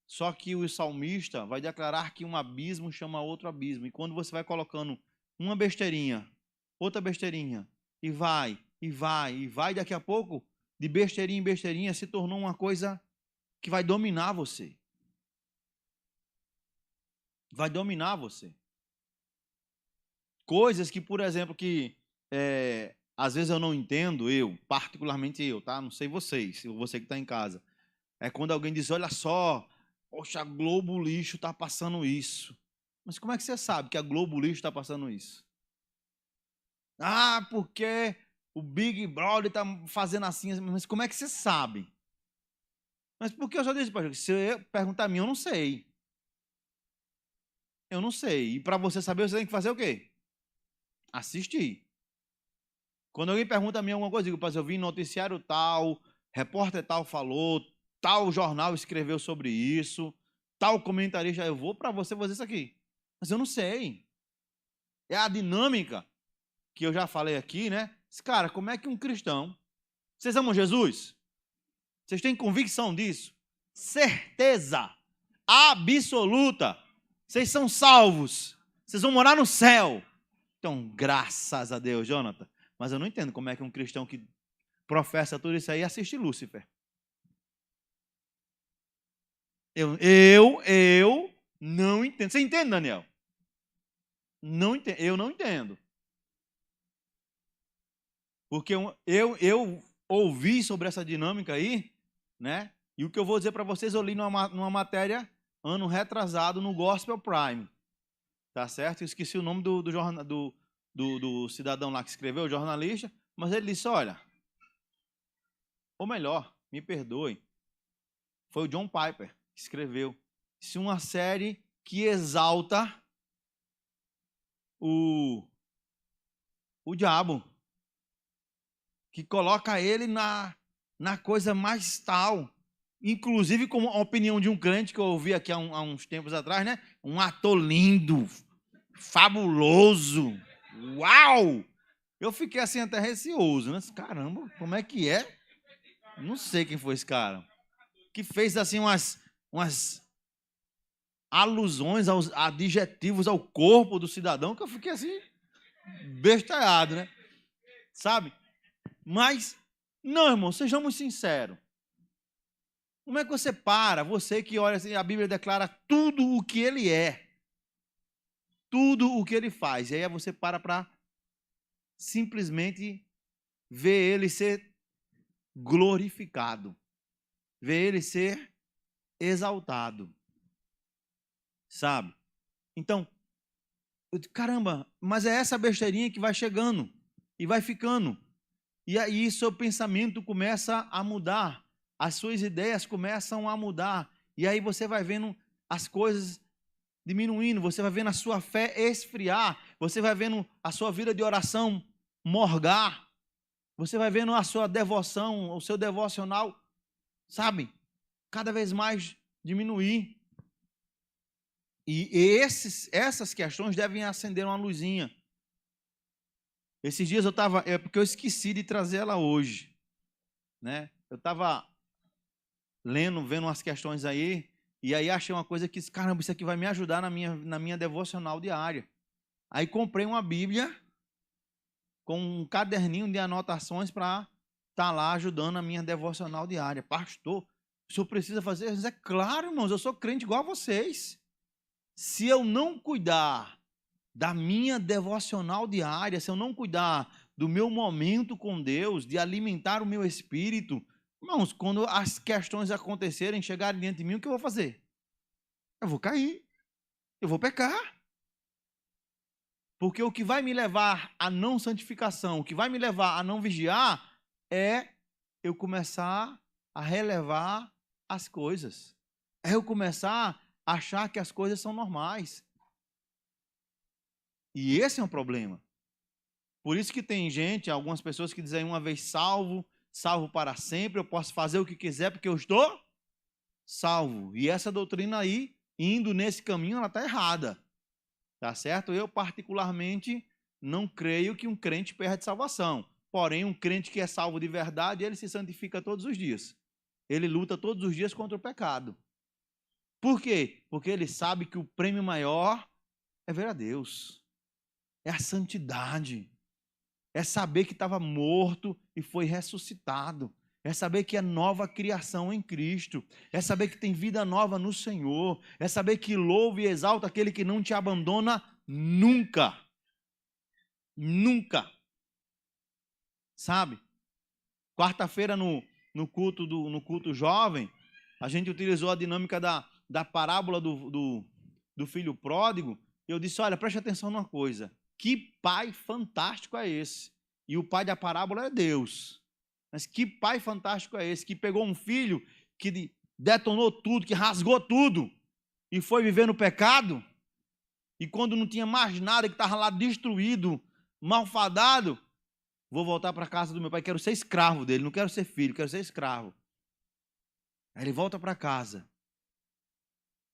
Só que o salmista vai declarar que um abismo chama outro abismo. E quando você vai colocando uma besteirinha, outra besteirinha, e vai, daqui a pouco, de besteirinha em besteirinha, se tornou uma coisa que vai dominar você. Vai dominar você. Coisas que, por exemplo, que às vezes eu não entendo, particularmente eu, tá? Não sei vocês, você que está em casa. É quando alguém diz, olha só, poxa, a Globo Lixo está passando isso. Mas como é que você sabe que a Globo Lixo está passando isso? Ah, porque o Big Brother está fazendo assim, mas como é que você sabe? Mas por que eu já disse, pastor? Se você perguntar a mim, eu não sei. Eu não sei. E para você saber, você tem que fazer o quê? Assistir. Quando alguém pergunta a mim alguma coisa, eu digo, pastor, eu vi noticiário tal, repórter tal falou, tal jornal escreveu sobre isso, tal comentarista, eu vou para você fazer isso aqui. Mas eu não sei. É a dinâmica que eu já falei aqui, né? Cara, como é que um cristão... Vocês amam Jesus? Vocês têm convicção disso? Certeza absoluta. Vocês são salvos. Vocês vão morar no céu. Então, graças a Deus, Jonathan. Mas eu não entendo como é que um cristão que professa tudo isso aí assiste Lúcifer. Eu não entendo. Você entende, Daniel? Não entendo. Eu não entendo. Porque eu ouvi sobre essa dinâmica aí, né? E o que eu vou dizer para vocês, eu li numa matéria ano retrasado no Gospel Prime. Tá certo? Eu esqueci o nome do cidadão lá que escreveu, o jornalista, mas ele disse, olha, ou melhor, me perdoe, foi o John Piper que escreveu. Isso é uma série que exalta o diabo, que coloca ele na coisa mais tal, inclusive como a opinião de um crente que eu ouvi aqui há uns tempos atrás, né? Um ator lindo, fabuloso, uau! Eu fiquei assim até receoso, né? Caramba, como é que é? Não sei quem foi esse cara. Que fez assim umas alusões aos adjetivos ao corpo do cidadão, que eu fiquei assim, bestalhado, né? Sabe? Mas, não, irmão, sejamos sinceros. Como é que você para? Você que olha assim, a Bíblia declara tudo o que ele é. tudo o que ele faz. E aí você para simplesmente ver ele ser glorificado, ver ele ser exaltado, sabe? Então, caramba, mas é essa besteirinha que vai chegando e vai ficando. E aí seu pensamento começa a mudar, as suas ideias começam a mudar. E aí você vai vendo as coisas diminuindo, você vai vendo a sua fé esfriar, você vai vendo a sua vida de oração morgar, você vai vendo a sua devoção, o seu devocional, sabe, cada vez mais diminuir. E essas questões devem acender uma luzinha. Esses dias eu estava, porque eu esqueci de trazer ela hoje, né? Eu estava vendo umas questões aí, e aí achei uma coisa que, caramba, isso aqui vai me ajudar na minha devocional diária. Aí comprei uma Bíblia com um caderninho de anotações para estar lá ajudando a minha devocional diária. Pastor, o senhor precisa fazer isso? É claro, irmãos, eu sou crente igual a vocês. Se eu não cuidar da minha devocional diária, se eu não cuidar do meu momento com Deus, de alimentar o meu espírito, irmãos, quando as questões acontecerem, chegarem diante de mim, o que eu vou fazer? Eu vou cair, eu vou pecar. Porque o que vai me levar à não santificação, o que vai me levar a não vigiar, é eu começar a relevar as coisas. É eu começar a achar que as coisas são normais. E esse é um problema. Por isso que tem gente, algumas pessoas que dizem uma vez salvo, salvo para sempre, eu posso fazer o que quiser porque eu estou salvo. E essa doutrina aí, indo nesse caminho, ela está errada. Tá certo? Eu, particularmente, não creio que um crente perde salvação. Porém, um crente que é salvo de verdade, ele se santifica todos os dias. Ele luta todos os dias contra o pecado. Por quê? Porque ele sabe que o prêmio maior é ver a Deus. É a santidade. É saber que estava morto e foi ressuscitado. É saber que é nova criação em Cristo. É saber que tem vida nova no Senhor. É saber que louva e exalta aquele que não te abandona nunca. Nunca. Sabe? Quarta-feira no culto jovem, a gente utilizou a dinâmica da parábola do filho pródigo. E eu disse, olha, preste atenção numa coisa. Que pai fantástico é esse? E o pai da parábola é Deus. Mas que pai fantástico é esse? Que pegou um filho que detonou tudo, que rasgou tudo e foi viver no pecado. E quando não tinha mais nada, que estava lá destruído, malfadado, vou voltar para a casa do meu pai, quero ser escravo dele, não quero ser filho, quero ser escravo. Aí ele volta para casa.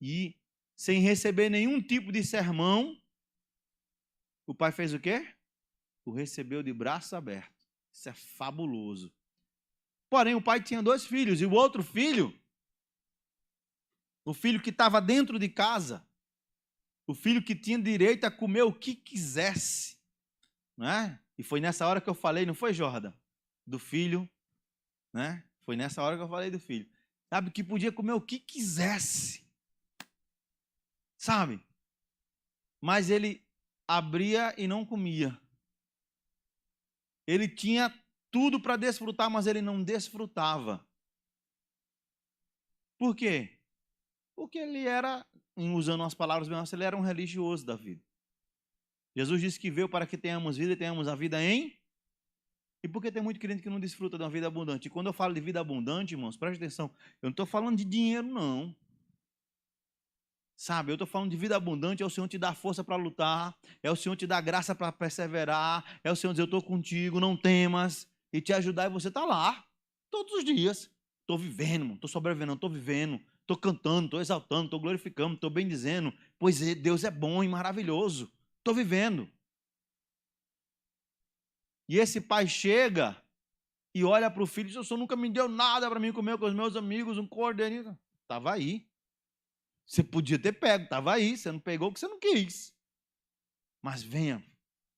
E sem receber nenhum tipo de sermão, o pai fez o quê? O recebeu de braços abertos. Isso é fabuloso. Porém, o pai tinha 2 filhos, e o outro filho, o filho que estava dentro de casa, o filho que tinha direito a comer o que quisesse, não é? E foi nessa hora que eu falei, não foi, Jordan? Do filho, né? Foi nessa hora que eu falei do filho. Sabe, que podia comer o que quisesse. Sabe? Mas ele abria e não comia. Ele tinha tudo para desfrutar, mas ele não desfrutava. Por quê? Porque ele era, usando as palavras bem, ele era um religioso da vida. Jesus disse que veio para que tenhamos vida e tenhamos a vida em... E porque tem muito crente que não desfruta de uma vida abundante. E quando eu falo de vida abundante, irmãos, preste atenção, eu não estou falando de dinheiro, não. Sabe, eu estou falando de vida abundante, é o Senhor te dar força para lutar, é o Senhor te dar graça para perseverar, é o Senhor dizer, eu estou contigo, não temas, e te ajudar, e você está lá, todos os dias. Estou vivendo, irmão, estou sobrevivendo, estou vivendo, estou cantando, estou exaltando, estou glorificando, estou bendizendo, pois Deus é bom e maravilhoso, estou vivendo. E esse pai chega e olha para o filho e diz, o Senhor nunca me deu nada para mim comer com os meus amigos, um cordeirinho. Estava aí. Você podia ter pego, estava aí, você não pegou porque você não quis. Mas venha,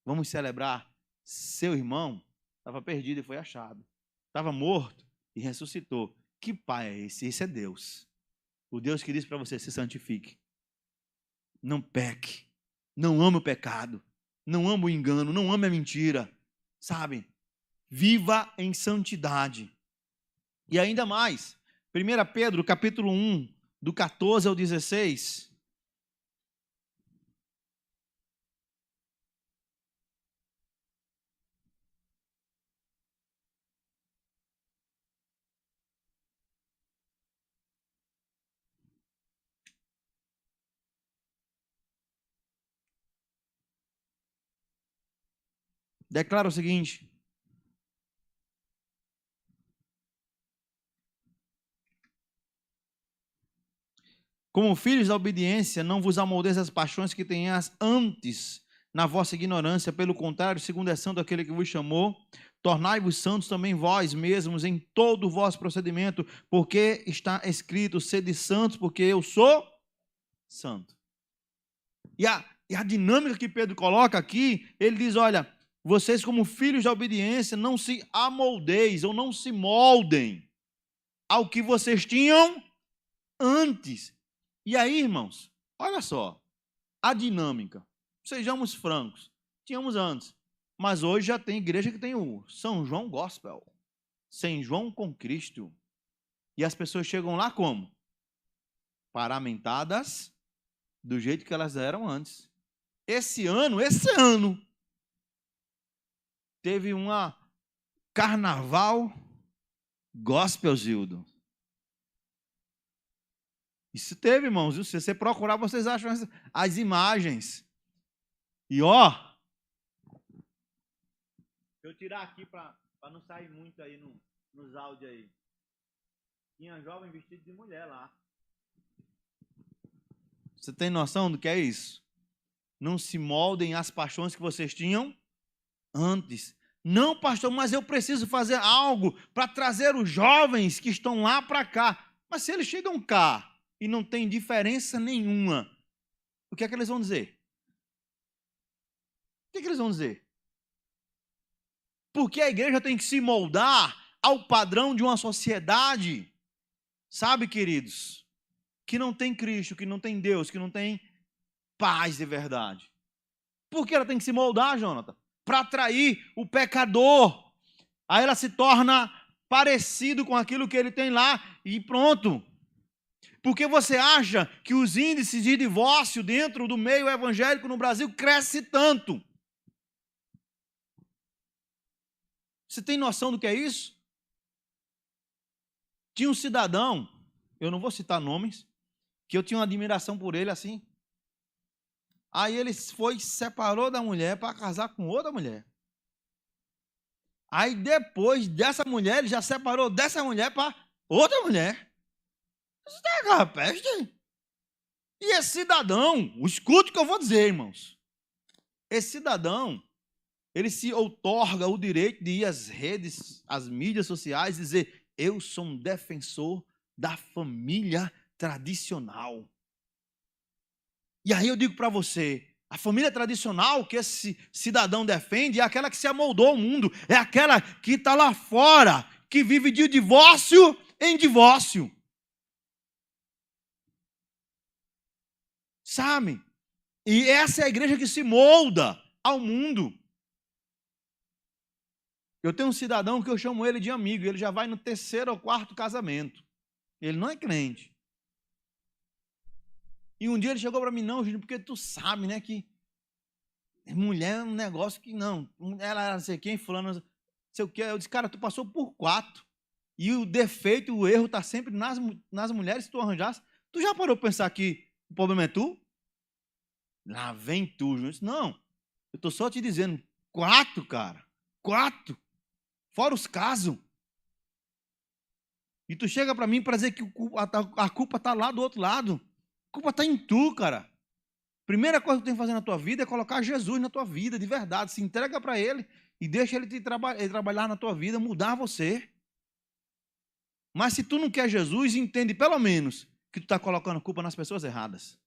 vamos celebrar. Seu irmão estava perdido e foi achado. Estava morto e ressuscitou. Que pai é esse? Esse é Deus. O Deus que diz para você, se santifique. Não peque. Não ame o pecado. Não ame o engano. Não ame a mentira. Sabe? Viva em santidade. E ainda mais, 1 Pedro, capítulo 1, do 14 ao 16. Declara o seguinte: como filhos da obediência, não vos amoldeis as paixões que tenhas antes na vossa ignorância, pelo contrário, segundo é santo aquele que vos chamou, tornai-vos santos também vós mesmos em todo o vosso procedimento, porque está escrito, sede santos, porque eu sou santo. E a dinâmica que Pedro coloca aqui, ele diz, olha, vocês como filhos da obediência, não se amoldeis ou não se moldem ao que vocês tinham antes. E aí, irmãos, olha só, a dinâmica. Sejamos francos, tínhamos antes, mas hoje já tem igreja que tem o São João Gospel, São João com Cristo. E as pessoas chegam lá como? Paramentadas do jeito que elas eram antes. Esse ano, teve uma carnaval gospel, Gildo. Isso teve, irmãos. Se você procurar, vocês acham as imagens. E ó, eu tirar aqui para não sair muito aí nos áudios aí. Tinha jovem vestido de mulher lá. Você tem noção do que é isso? Não se moldem às paixões que vocês tinham antes. Não, pastor, mas eu preciso fazer algo para trazer os jovens que estão lá para cá. Mas se eles chegam cá e não tem diferença nenhuma, o que é que eles vão dizer? O que é que eles vão dizer? Porque a igreja tem que se moldar ao padrão de uma sociedade, sabe, queridos, que não tem Cristo, que não tem Deus, que não tem paz de verdade. Por que ela tem que se moldar, Jonathan? Para atrair o pecador. Aí ela se torna parecido com aquilo que ele tem lá e pronto. Porque você acha que os índices de divórcio dentro do meio evangélico no Brasil cresce tanto? Você tem noção do que é isso? Tinha um cidadão, eu não vou citar nomes, que eu tinha uma admiração por ele assim. Aí ele separou da mulher para casar com outra mulher. Aí depois dessa mulher, ele já separou dessa mulher para outra mulher. Isso é uma peste. E esse cidadão, escute o que eu vou dizer, irmãos. Esse cidadão, ele se outorga o direito de ir às redes, às mídias sociais e dizer, eu sou um defensor da família tradicional. E aí eu digo para você, a família tradicional que esse cidadão defende é aquela que se amoldou ao mundo, é aquela que está lá fora, que vive de divórcio em divórcio. Sabe? E essa é a igreja que se molda ao mundo. Eu tenho um cidadão que eu chamo ele de amigo, ele já vai no 3º ou 4º casamento. Ele não é crente. E um dia ele chegou para mim, não, Júnior, porque tu sabe, né, que mulher é um negócio que não. Ela era não sei quem, fulano, não sei o que. Eu disse, cara, tu passou por 4. E o defeito, o erro está sempre nas mulheres que tu arranjasse. Tu já parou para pensar que o problema é tu? Lá vem tu, Júnior. Eu disse, não, eu estou só te dizendo, 4, cara. 4. Fora os casos. E tu chega para mim para dizer que a culpa está lá do outro lado. A culpa está em tu, cara. Primeira coisa que tu tem que fazer na tua vida é colocar Jesus na tua vida, de verdade. Se entrega para Ele e deixa Ele trabalhar na tua vida, mudar você. Mas se tu não quer Jesus, entende pelo menos que tu está colocando culpa nas pessoas erradas.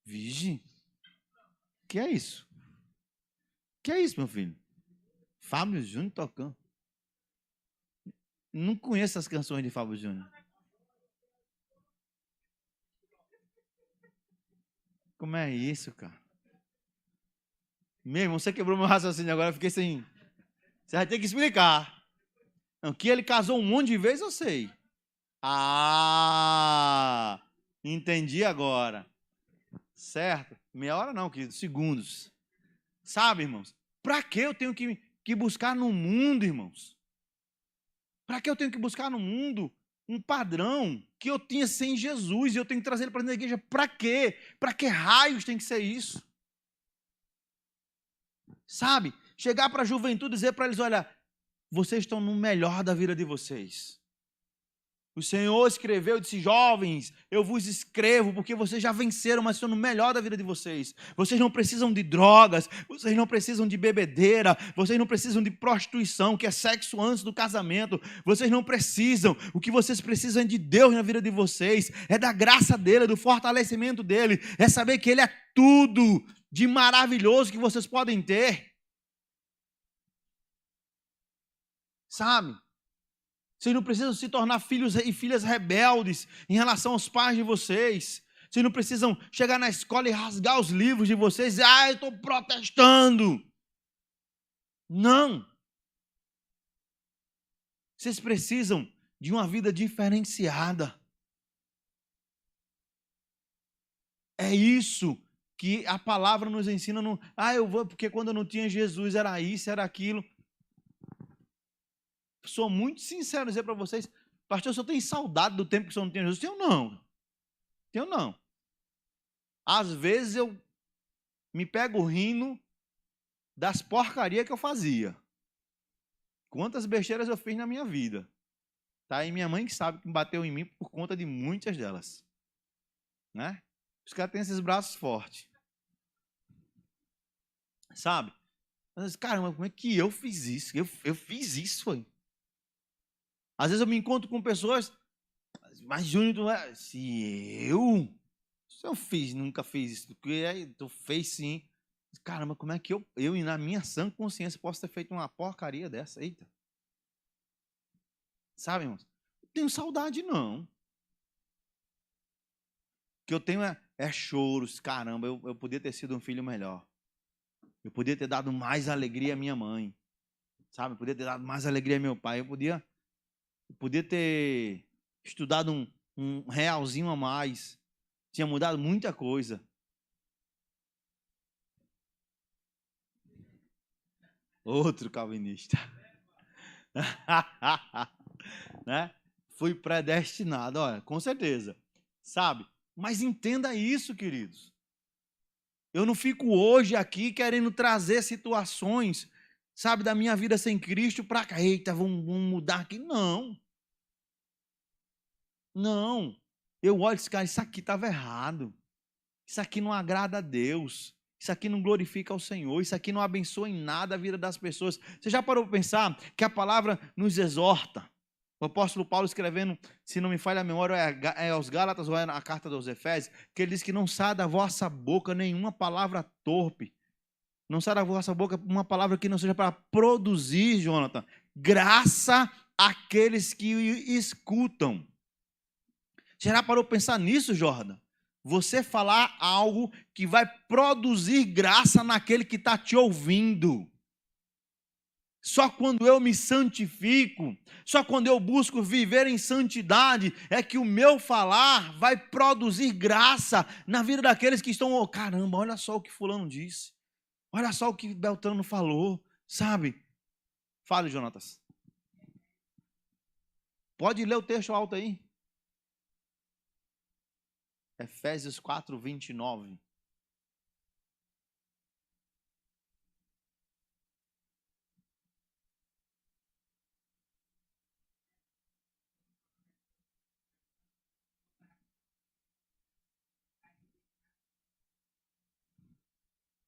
Vige. Que é isso? Que é isso, meu filho? Fábio Júnior tocando. Não conheço as canções de Fábio Júnior. como é isso, cara? Meu irmão, você quebrou meu raciocínio agora, eu fiquei sem... Você vai ter que explicar. Não, que ele casou um monte de vezes, eu sei. Ah, entendi agora. Certo? Meia hora não, querido, segundos. Sabe, irmãos? Para que eu tenho que buscar no mundo, irmãos? Para que eu tenho que buscar no mundo um padrão que eu tinha sem Jesus e eu tenho que trazer ele para dentro da igreja? Para quê? Para que raios tem que ser isso? Sabe? Chegar para a juventude e dizer para eles, olha, vocês estão no melhor da vida de vocês. O Senhor escreveu e disse, jovens, eu vos escrevo porque vocês já venceram, mas estão no melhor da vida de vocês. Vocês não precisam de drogas, vocês não precisam de bebedeira, vocês não precisam de prostituição, que é sexo antes do casamento. Vocês não precisam. O que vocês precisam é de Deus na vida de vocês, é da graça dele, do fortalecimento dele, é saber que ele é tudo de maravilhoso que vocês podem ter. Sabe? Vocês não precisam se tornar filhos e filhas rebeldes em relação aos pais de vocês. Vocês não precisam chegar na escola e rasgar os livros de vocês e dizer, eu estou protestando. Não. Vocês precisam de uma vida diferenciada. É isso que a palavra nos ensina. Eu vou porque quando eu não tinha Jesus era isso, era aquilo. Sou muito sincero dizer para vocês, pastor, eu só tenho saudade do tempo que o senhor não tinha Jesus. Tenho não. Às vezes eu me pego rindo das porcarias que eu fazia. Quantas besteiras eu fiz na minha vida. Tá? E minha mãe que sabe que bateu em mim por conta de muitas delas. Né? Os caras têm esses braços fortes. Sabe? Mas, caramba, como é que eu fiz isso? Eu fiz isso, foi. Às vezes eu me encontro com pessoas, mas Júnior, se eu nunca fiz isso, porque aí tu fez sim. Caramba, como é que eu na minha sã consciência posso ter feito uma porcaria dessa? Eita. Sabe, irmãos? Não tenho saudade, não. O que eu tenho é choros. Caramba, eu podia ter sido um filho melhor. Eu podia ter dado mais alegria à minha mãe. Sabe? Eu podia ter dado mais alegria ao meu pai. Eu podia ter estudado um realzinho a mais. Tinha mudado muita coisa. Outro calvinista. Né? Fui predestinado, olha, com certeza. Sabe? Mas entenda isso, queridos. Eu não fico hoje aqui querendo trazer situações, sabe, da minha vida sem Cristo para cá. Eita, vamos mudar aqui. Não. Não. Eu olho e digo, cara, isso aqui estava errado. Isso aqui não agrada a Deus. Isso aqui não glorifica ao Senhor. Isso aqui não abençoa em nada a vida das pessoas. Você já parou para pensar que a palavra nos exorta? O apóstolo Paulo escrevendo, se não me falha a memória, é aos Gálatas ou é na carta dos Efésios, que ele diz que não sai da vossa boca nenhuma palavra torpe. Não sai da vossa boca uma palavra que não seja para produzir, Jonathan, graça àqueles que escutam. Você já parou para pensar nisso, Jordan? Você falar algo que vai produzir graça naquele que está te ouvindo. Só quando eu me santifico, só quando eu busco viver em santidade, é que o meu falar vai produzir graça na vida daqueles que estão, oh, caramba, olha só o que fulano disse. Olha só o que Beltrano falou, sabe? Fale, Jonatas. Pode ler o texto alto aí. Efésios 4, 29.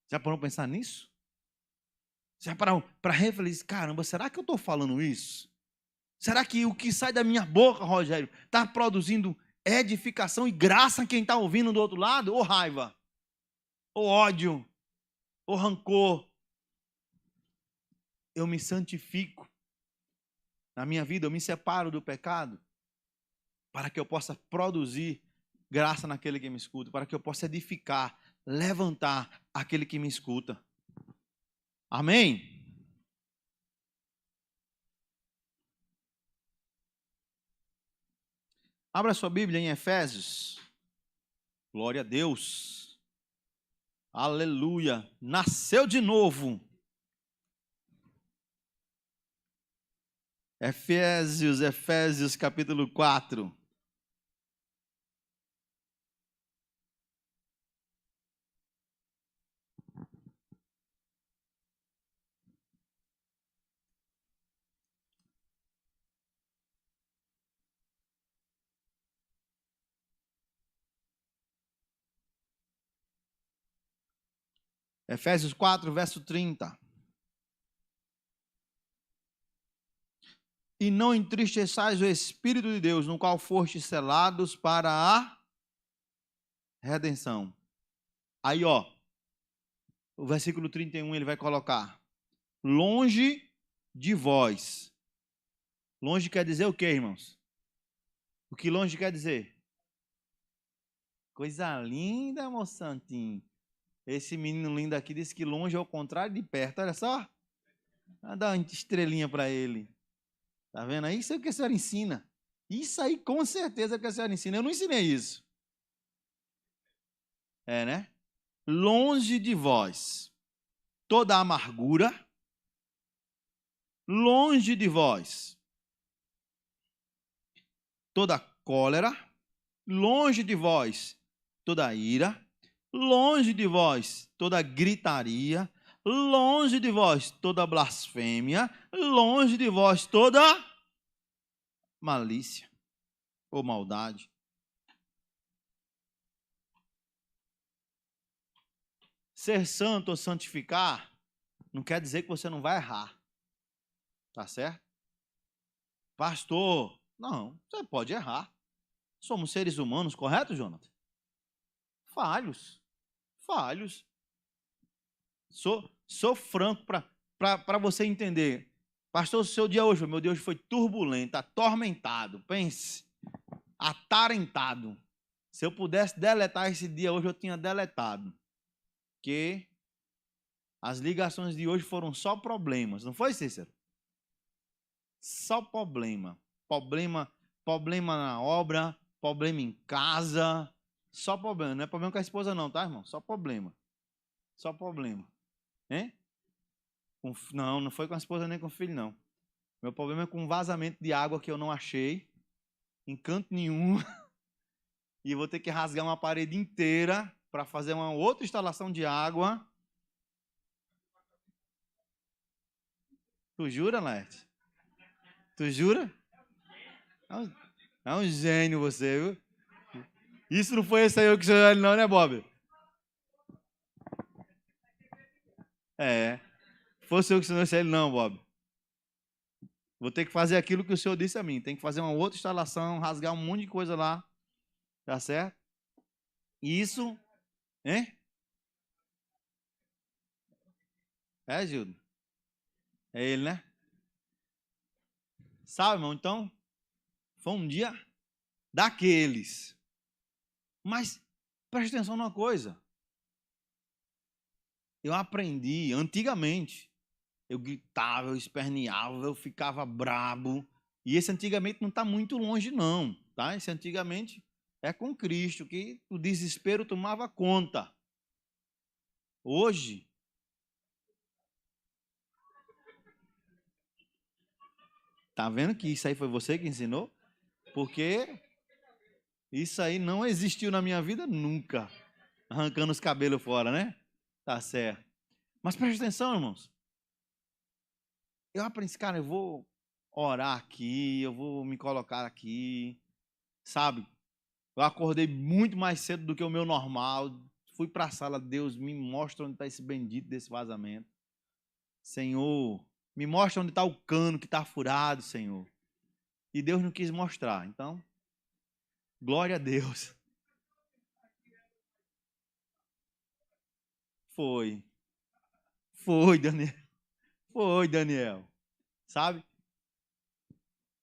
Já parou para pensar nisso? Já parou para refletir? Caramba, será que eu estou falando isso? Será que o que sai da minha boca, Rogério, está produzindo edificação e graça a quem está ouvindo do outro lado? Ou raiva? Ou ódio? Ou rancor? Eu me santifico. Na minha vida, eu me separo do pecado para que eu possa produzir graça naquele que me escuta, para que eu possa edificar, levantar aquele que me escuta. Amém? Abra sua Bíblia em Efésios. Glória a Deus. Aleluia. Nasceu de novo. Efésios capítulo 4. Efésios 4, verso 30. E não entristeçais o Espírito de Deus, no qual fostes selados para a redenção. Aí, ó, o versículo 31 ele vai colocar: longe de vós. Longe quer dizer o quê, irmãos? O que longe quer dizer? Coisa linda, moçantinho. Esse menino lindo aqui disse que longe é o contrário de perto. Olha só. Vou dar uma estrelinha para ele. Tá vendo aí? Isso é o que a senhora ensina. Isso aí com certeza é o que a senhora ensina. Eu não ensinei isso. É, né? Longe de vós toda amargura. Longe de vós toda cólera. Longe de vós toda ira. Longe de vós toda gritaria, longe de vós toda blasfêmia, longe de vós toda malícia ou maldade. Ser santo ou santificar não quer dizer que você não vai errar. Tá certo? Pastor, não, você pode errar. Somos seres humanos, correto, Jonathan? Falhos. Sou franco para você entender. Pastor, o seu dia hoje, meu dia hoje foi turbulento, atormentado, pense, atarentado. Se eu pudesse deletar esse dia hoje, eu tinha deletado. Porque as ligações de hoje foram só problemas, não foi, Cícero? Só problema. Problema na obra, problema em casa, só problema. Não é problema com a esposa não, tá, irmão? Só problema. Só problema. Hein? Não foi com a esposa nem com o filho, não. Meu problema é com um vazamento de água que eu não achei em canto nenhum. E eu vou ter que rasgar uma parede inteira para fazer uma outra instalação de água. Tu jura, Laerte? Tu jura? É um gênio você, viu? Isso não foi esse aí que você não, né, Bob? É. Fosse eu que ensinou ele, não, Bob. Vou ter que fazer aquilo que o senhor disse a mim. Tem que fazer uma outra instalação, rasgar um monte de coisa lá. Tá certo? Isso. Hein? É, Gildo? É ele, né? Sabe, irmão? Então, foi um dia daqueles. Mas, preste atenção numa coisa. Eu aprendi, antigamente, eu gritava, eu esperneava, eu ficava brabo. E esse antigamente não está muito longe, não. Tá? Esse antigamente é com Cristo, que o desespero tomava conta. Hoje, tá vendo que isso aí foi você que ensinou? Porque isso aí não existiu na minha vida nunca. Arrancando os cabelos fora, né? Tá certo. Mas preste atenção, irmãos. Eu aprendi, cara, eu vou orar aqui, eu vou me colocar aqui, sabe? Eu acordei muito mais cedo do que o meu normal. Fui para a sala, Deus, me mostra onde está esse bendito desse vazamento. Senhor, me mostra onde está o cano que está furado, Senhor. E Deus não quis mostrar. Então, glória a Deus. Foi, Daniel. Foi, Daniel. Sabe?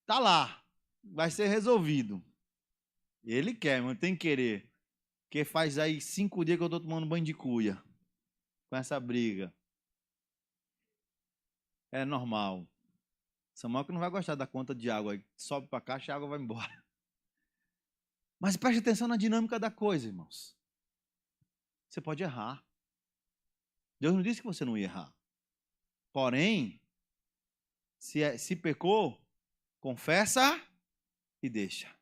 Tá lá. Vai ser resolvido. Ele quer, mas tem que querer. Porque faz aí 5 dias que eu estou tomando banho de cuia. Com essa briga. É normal. Samuel que não vai gostar da conta de água. Sobe para a caixa e a água vai embora. Mas preste atenção na dinâmica da coisa, irmãos. Você pode errar. Deus não disse que você não ia errar. Porém, se pecou, confessa e deixa.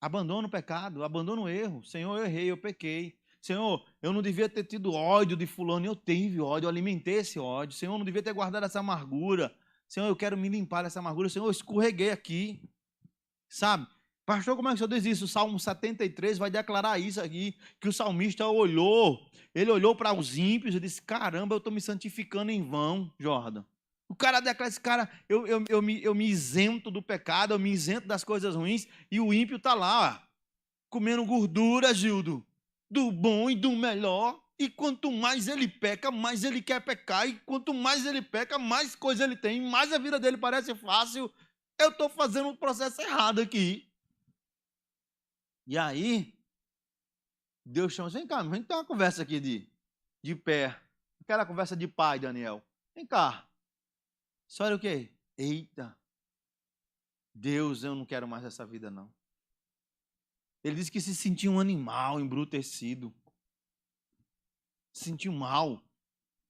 Abandona o pecado, abandona o erro. Senhor, eu errei, eu pequei. Senhor, eu não devia ter tido ódio de fulano. Eu tive ódio, eu alimentei esse ódio. Senhor, eu não devia ter guardado essa amargura. Senhor, eu quero me limpar dessa amargura. Senhor, eu escorreguei aqui. Sabe? Pastor, como é que o senhor diz isso? O Salmo 73 vai declarar isso aqui, que o salmista olhou, ele olhou para os ímpios e disse, caramba, eu estou me santificando em vão, Jordan. O cara declara, esse cara, eu me isento do pecado, eu me isento das coisas ruins, e o ímpio está lá, ó, comendo gordura, Gildo, do bom e do melhor, e quanto mais ele peca, mais ele quer pecar, e quanto mais ele peca, mais coisa ele tem, mais a vida dele parece fácil. Eu estou fazendo um processo errado aqui. E aí, Deus chama, vem cá, vem ter uma conversa aqui de pé. Aquela conversa de pai, Daniel. Vem cá. Você olha o quê? Eita. Deus, eu não quero mais essa vida, não. Ele disse que se sentia um animal embrutecido. Se sentiu mal.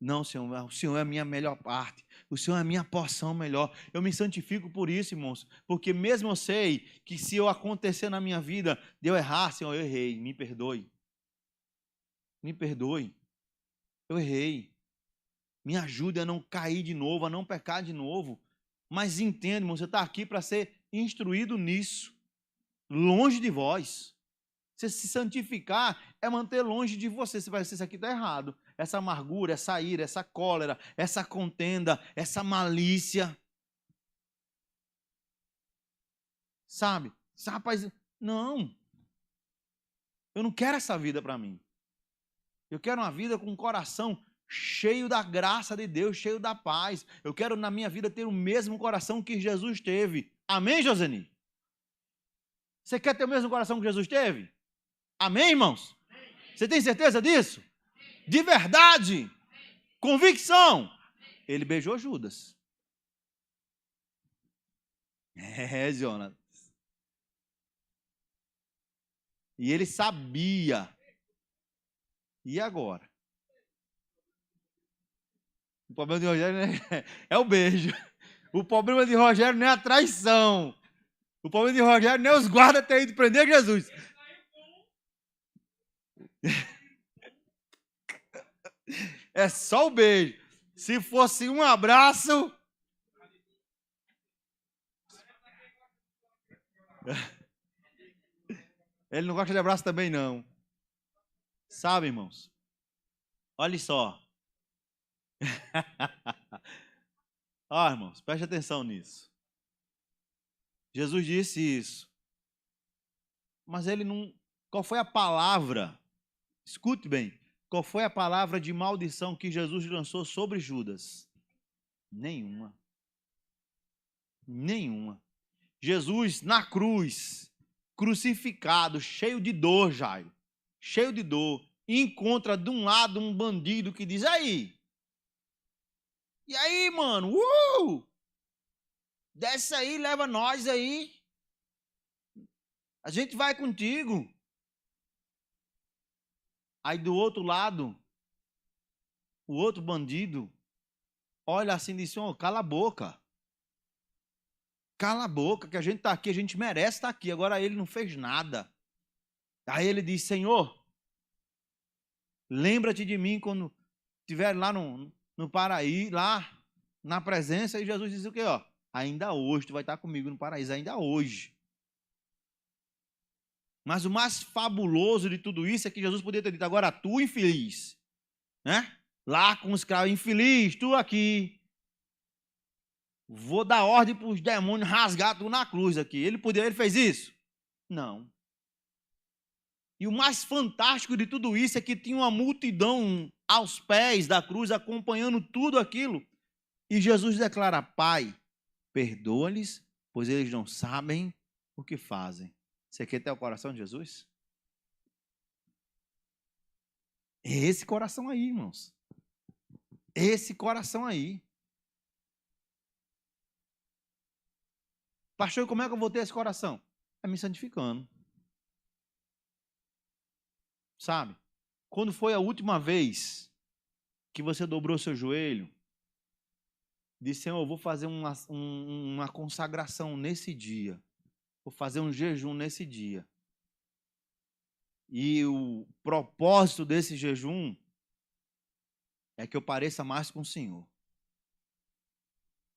Não, Senhor, o Senhor é a minha melhor parte. O Senhor é a minha porção melhor. Eu me santifico por isso, irmãos. Porque mesmo eu sei que se eu acontecer na minha vida, de eu errar, Senhor, eu errei. Me perdoe. Me perdoe. Eu errei. Me ajude a não cair de novo, a não pecar de novo. Mas entenda, irmão, você está aqui para ser instruído nisso. Longe de vós. Você se santificar é manter longe de você. Você vai dizer, isso aqui está errado. Essa amargura, essa ira, essa cólera, essa contenda, essa malícia. Sabe? Rapaz, não. Eu não quero essa vida para mim. Eu quero uma vida com um coração cheio da graça de Deus, cheio da paz. Eu quero na minha vida ter o mesmo coração que Jesus teve. Amém, Joseni? Você quer ter o mesmo coração que Jesus teve? Amém, irmãos? Você tem certeza disso? De verdade? Convicção? Ele beijou Judas. Jonas. E ele sabia. E agora? O problema de Rogério é o beijo. O problema de Rogério não é a traição. O problema de Rogério não é os guardas terem ido prender Jesus. É só o beijo. Se fosse um abraço... Ele não gosta de abraço também, não. Sabe, irmãos? Olha só. Ó, irmãos, preste atenção nisso. Jesus disse isso. Mas ele não... Qual foi a palavra? Escute bem. Qual foi a palavra de maldição que Jesus lançou sobre Judas? Nenhuma. Nenhuma. Jesus na cruz, crucificado, cheio de dor, Jairo. Cheio de dor. Encontra de um lado um bandido que diz, aí... E aí, mano? Desce aí, leva nós aí. A gente vai contigo. Aí do outro lado, o outro bandido olha assim e diz, oh, cala a boca. Cala a boca, que a gente está aqui, a gente merece estar aqui. Agora ele não fez nada. Aí ele diz, Senhor, lembra-te de mim quando estiver lá no paraíso, lá na presença. E Jesus diz o quê? Ó, ainda hoje, tu vai estar comigo no paraíso, ainda hoje. Mas o mais fabuloso de tudo isso é que Jesus poderia ter dito, agora tu infeliz, né? Lá com os escravos, infeliz, tu aqui. Vou dar ordem para os demônios rasgar tu na cruz aqui. Ele fez isso? Não. E o mais fantástico de tudo isso é que tinha uma multidão aos pés da cruz acompanhando tudo aquilo. E Jesus declara, Pai, perdoa-lhes, pois eles não sabem o que fazem. Você quer ter o coração de Jesus? É esse coração aí, irmãos. Esse coração aí. Pastor, como é que eu vou ter esse coração? É me santificando. Sabe? Quando foi a última vez que você dobrou seu joelho, disse, Senhor, eu vou fazer uma consagração nesse dia. Vou fazer um jejum nesse dia. E o propósito desse jejum é que eu pareça mais com o Senhor.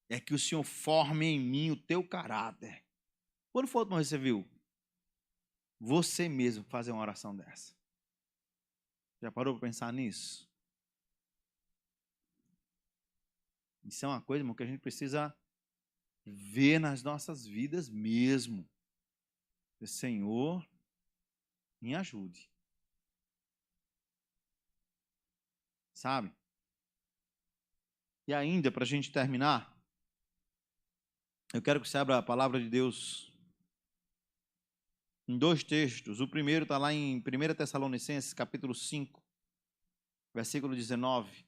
É que o Senhor forme em mim o teu caráter. Quando foi a última vez que você viu você mesmo fazer uma oração dessa? Já parou para pensar nisso? Isso é uma coisa, irmão, que a gente precisa ver nas nossas vidas mesmo. Senhor, me ajude. Sabe? E ainda, para a gente terminar, eu quero que você abra a palavra de Deus em 2 textos. O primeiro está lá em 1 Tessalonicenses, capítulo 5, versículo 19.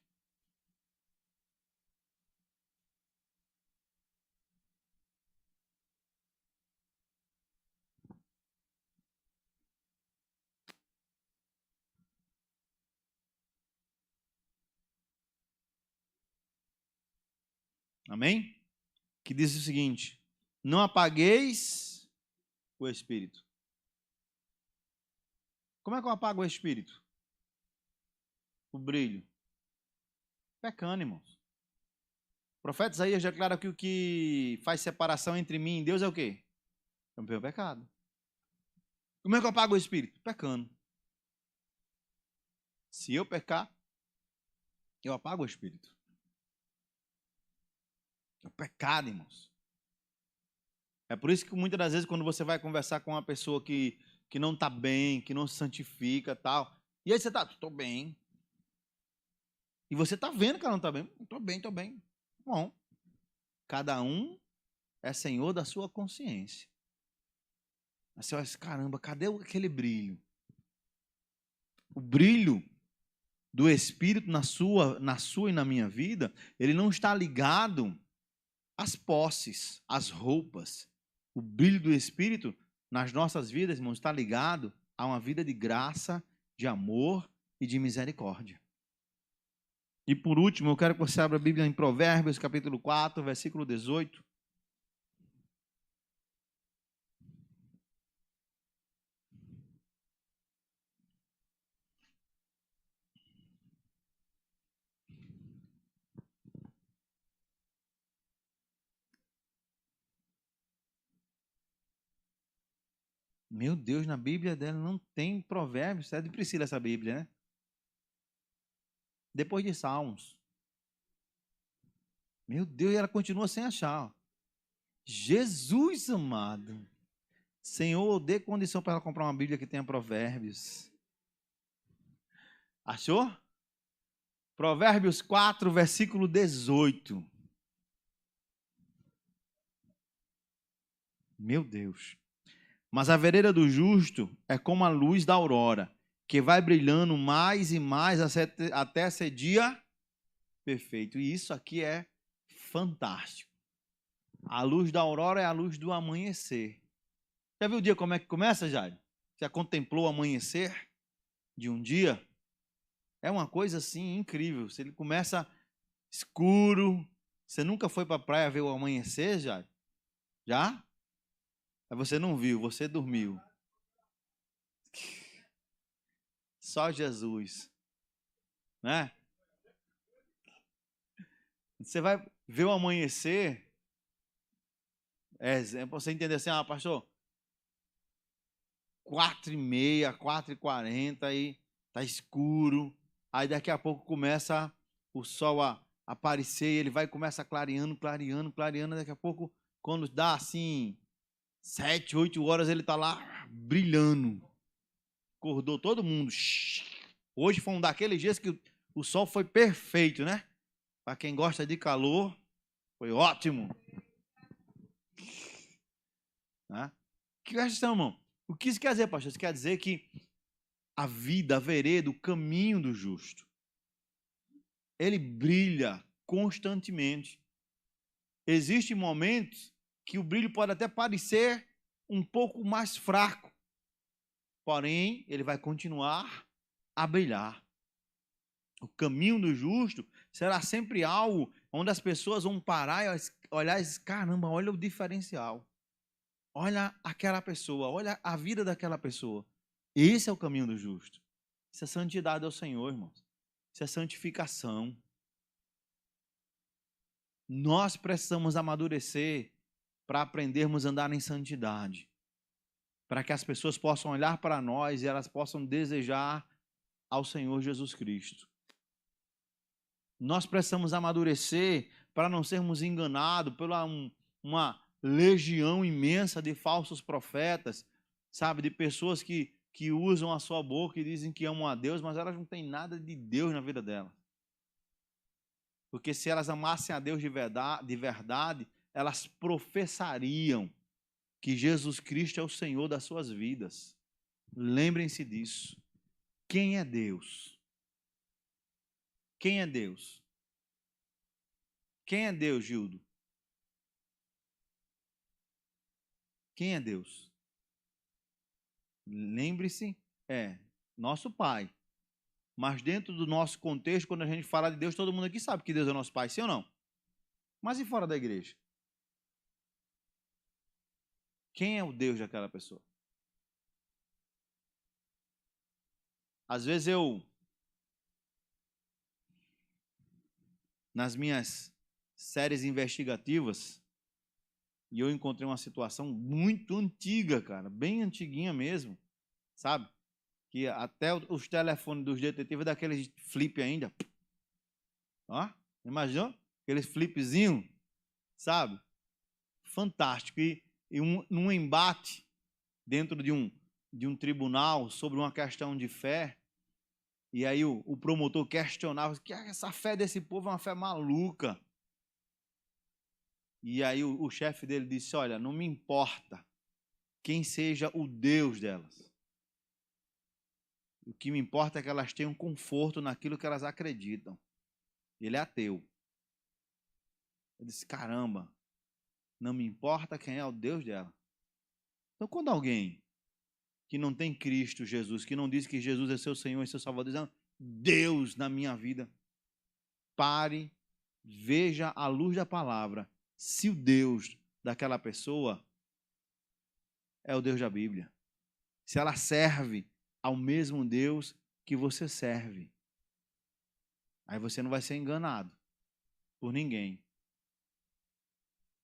Amém? Que diz o seguinte: não apagueis o espírito. Como é que eu apago o espírito? O brilho. Pecando, irmãos. O profeta Isaías declara que o que faz separação entre mim e Deus é o quê? É o meu pecado. Como é que eu apago o espírito? Pecando. Se eu pecar, eu apago o espírito. É o pecado, irmãos. É por isso que muitas das vezes quando você vai conversar com uma pessoa que não está bem, que não se santifica tal, e aí você está, estou bem. E você está vendo que ela não está bem. Estou bem, estou bem. Bom, cada um é senhor da sua consciência. Aí você olha assim, caramba, cadê aquele brilho? O brilho do Espírito na sua e na minha vida, ele não está ligado às posses, às roupas. O brilho do Espírito nas nossas vidas, irmãos, está ligado a uma vida de graça, de amor e de misericórdia. E por último, eu quero que você abra a Bíblia em Provérbios, capítulo 4, versículo 18. Meu Deus, na Bíblia dela não tem Provérbios. É de Priscila essa Bíblia, né? Depois de Salmos. Meu Deus, e ela continua sem achar. Ó. Jesus amado. Senhor, dê condição para ela comprar uma Bíblia que tenha Provérbios. Achou? Provérbios 4, versículo 18. Meu Deus. Mas a vereda do justo é como a luz da aurora, que vai brilhando mais e mais até ser dia perfeito. E isso aqui é fantástico. A luz da aurora é a luz do amanhecer. Já viu o dia como é que começa, Jair? Já contemplou o amanhecer de um dia? É uma coisa assim incrível. Se ele começa escuro, você nunca foi para a praia ver o amanhecer, Jair? Já? Mas você não viu, você dormiu. Só Jesus, né? Você vai ver o amanhecer, você entender assim, pastor, 4h30, 4h40, aí tá escuro, aí daqui a pouco começa o sol a aparecer, e ele vai começa clareando, clareando, clareando, daqui a pouco, quando dá assim, 7, 8 horas, ele tá lá brilhando. Acordou todo mundo. Hoje foi um daqueles dias que o sol foi perfeito, né? Para quem gosta de calor, foi ótimo. Né? Que questão, irmão? O que isso quer dizer, pastor? Isso quer dizer que a vida, a vereda, o caminho do justo. Ele brilha constantemente. Existem momentos que o brilho pode até parecer um pouco mais fraco, porém, ele vai continuar a brilhar. O caminho do justo será sempre algo onde as pessoas vão parar e olhar e dizer, caramba, olha o diferencial. Olha aquela pessoa, olha a vida daquela pessoa. Esse é o caminho do justo. Isso é santidade ao Senhor, irmãos. Isso é santificação. Nós precisamos amadurecer para aprendermos a andar em santidade. Para que as pessoas possam olhar para nós e elas possam desejar ao Senhor Jesus Cristo. Nós precisamos amadurecer para não sermos enganados por uma legião imensa de falsos profetas, sabe, de pessoas que usam a sua boca e dizem que amam a Deus, mas elas não têm nada de Deus na vida delas. Porque se elas amassem a Deus de verdade, elas professariam que Jesus Cristo é o Senhor das suas vidas. Lembrem-se disso. Quem é Deus? Quem é Deus? Quem é Deus, Gildo? Quem é Deus? Lembre-se, é nosso Pai. Mas dentro do nosso contexto, quando a gente fala de Deus, todo mundo aqui sabe que Deus é nosso Pai, sim ou não? Mas e fora da igreja? Quem é o Deus daquela pessoa? Às vezes nas minhas séries investigativas, e eu encontrei uma situação muito antiga, cara, bem antiguinha mesmo, sabe? Que até os telefones dos detetives daqueles flip ainda. Ó, imaginou? Aqueles flipzinho, sabe? Fantástico. E num embate dentro de um tribunal sobre uma questão de fé, e aí o promotor questionava que essa fé desse povo é uma fé maluca. E aí o chefe dele disse, olha, não me importa quem seja o Deus delas. O que me importa é que elas tenham conforto naquilo que elas acreditam. Ele é ateu. Eu disse, caramba, não me importa quem é o Deus dela. Então, quando alguém que não tem Cristo Jesus, que não diz que Jesus é seu Senhor e seu Salvador, dizendo, Deus na minha vida, pare, veja à luz da palavra, se o Deus daquela pessoa é o Deus da Bíblia. Se ela serve ao mesmo Deus que você serve. Aí você não vai ser enganado por ninguém.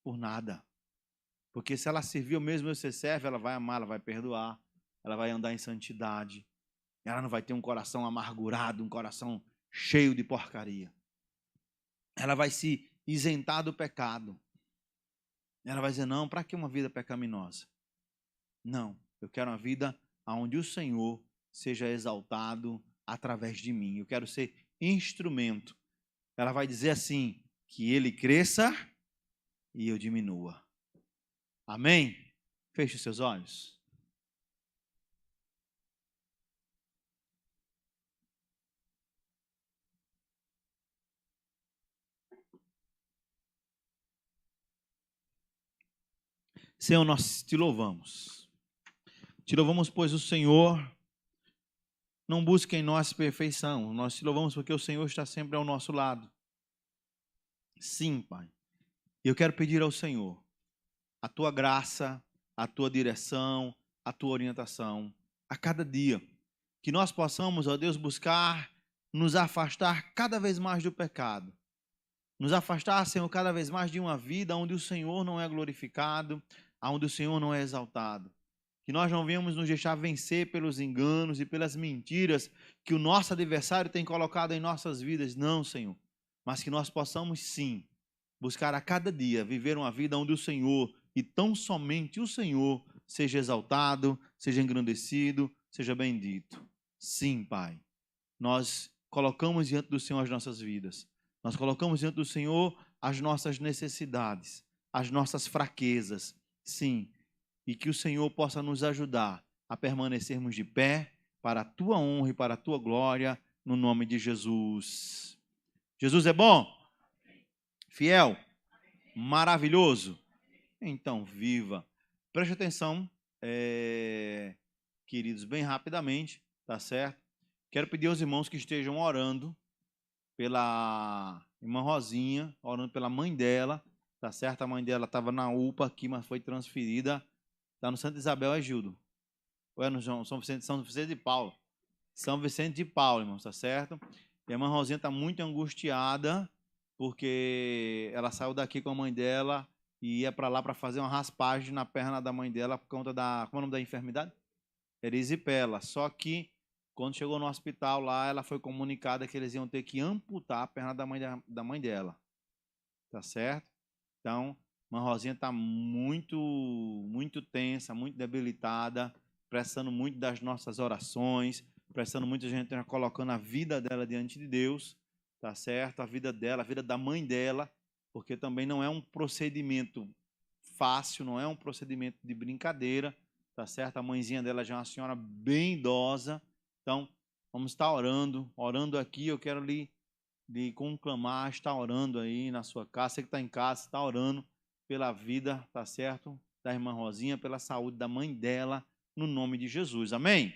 Por nada. Porque se ela servir ao mesmo Deus que você serve, ela vai amar, ela vai perdoar, ela vai andar em santidade. Ela não vai ter um coração amargurado, um coração cheio de porcaria. Ela vai se isentar do pecado. Ela vai dizer, não, para que uma vida pecaminosa? Não, eu quero uma vida onde o Senhor seja exaltado através de mim. Eu quero ser instrumento. Ela vai dizer assim, que ele cresça e eu diminua. Amém? Feche os seus olhos. Senhor, nós te louvamos. Te louvamos, pois o Senhor não busca em nós perfeição. Nós te louvamos porque o Senhor está sempre ao nosso lado. Sim, Pai. Eu quero pedir ao Senhor a tua graça, a tua direção, a tua orientação a cada dia. Que nós possamos, ó Deus, buscar nos afastar cada vez mais do pecado. Nos afastar, Senhor, cada vez mais de uma vida onde o Senhor não é glorificado, onde o Senhor não é exaltado. Que nós não venhamos nos deixar vencer pelos enganos e pelas mentiras que o nosso adversário tem colocado em nossas vidas. Não, Senhor. Mas que nós possamos, sim, buscar a cada dia viver uma vida onde o Senhor, e tão somente o Senhor, seja exaltado, seja engrandecido, seja bendito. Sim, Pai. Nós colocamos diante do Senhor as nossas vidas. Nós colocamos diante do Senhor as nossas necessidades, as nossas fraquezas. Sim. E que o Senhor possa nos ajudar a permanecermos de pé, para a tua honra e para a tua glória, no nome de Jesus. Jesus é bom? Fiel? Maravilhoso? Então, viva. Preste atenção, queridos, bem rapidamente, tá certo? Quero pedir aos irmãos que estejam orando pela irmã Rosinha, orando pela mãe dela, tá certo? A mãe dela estava na UPA aqui, mas foi transferida, está no Santa Isabel, é Gildo? Ou é no São Vicente de Paulo? São Vicente de Paulo, irmãos, tá certo? E a irmã Rosinha está muito angustiada, porque ela saiu daqui com a mãe dela e ia para lá para fazer uma raspagem na perna da mãe dela por conta da... Como é o nome da enfermidade? Erisipela. Só que, quando chegou no hospital lá, ela foi comunicada que eles iam ter que amputar a perna da mãe dela. Tá certo? Então, a irmã Rosinha está muito tensa, muito debilitada, precisando muito das nossas orações, precisando muito a gente estar colocando a vida dela diante de Deus, tá certo? A vida dela, a vida da mãe dela, porque também não é um procedimento fácil, não é um procedimento de brincadeira, tá certo? A mãezinha dela já é uma senhora bem idosa, então vamos estar orando aqui. Eu quero lhe conclamar, estar orando aí na sua casa. Você que está em casa, está orando pela vida, tá certo? Da irmã Rosinha, pela saúde da mãe dela, no nome de Jesus. Amém?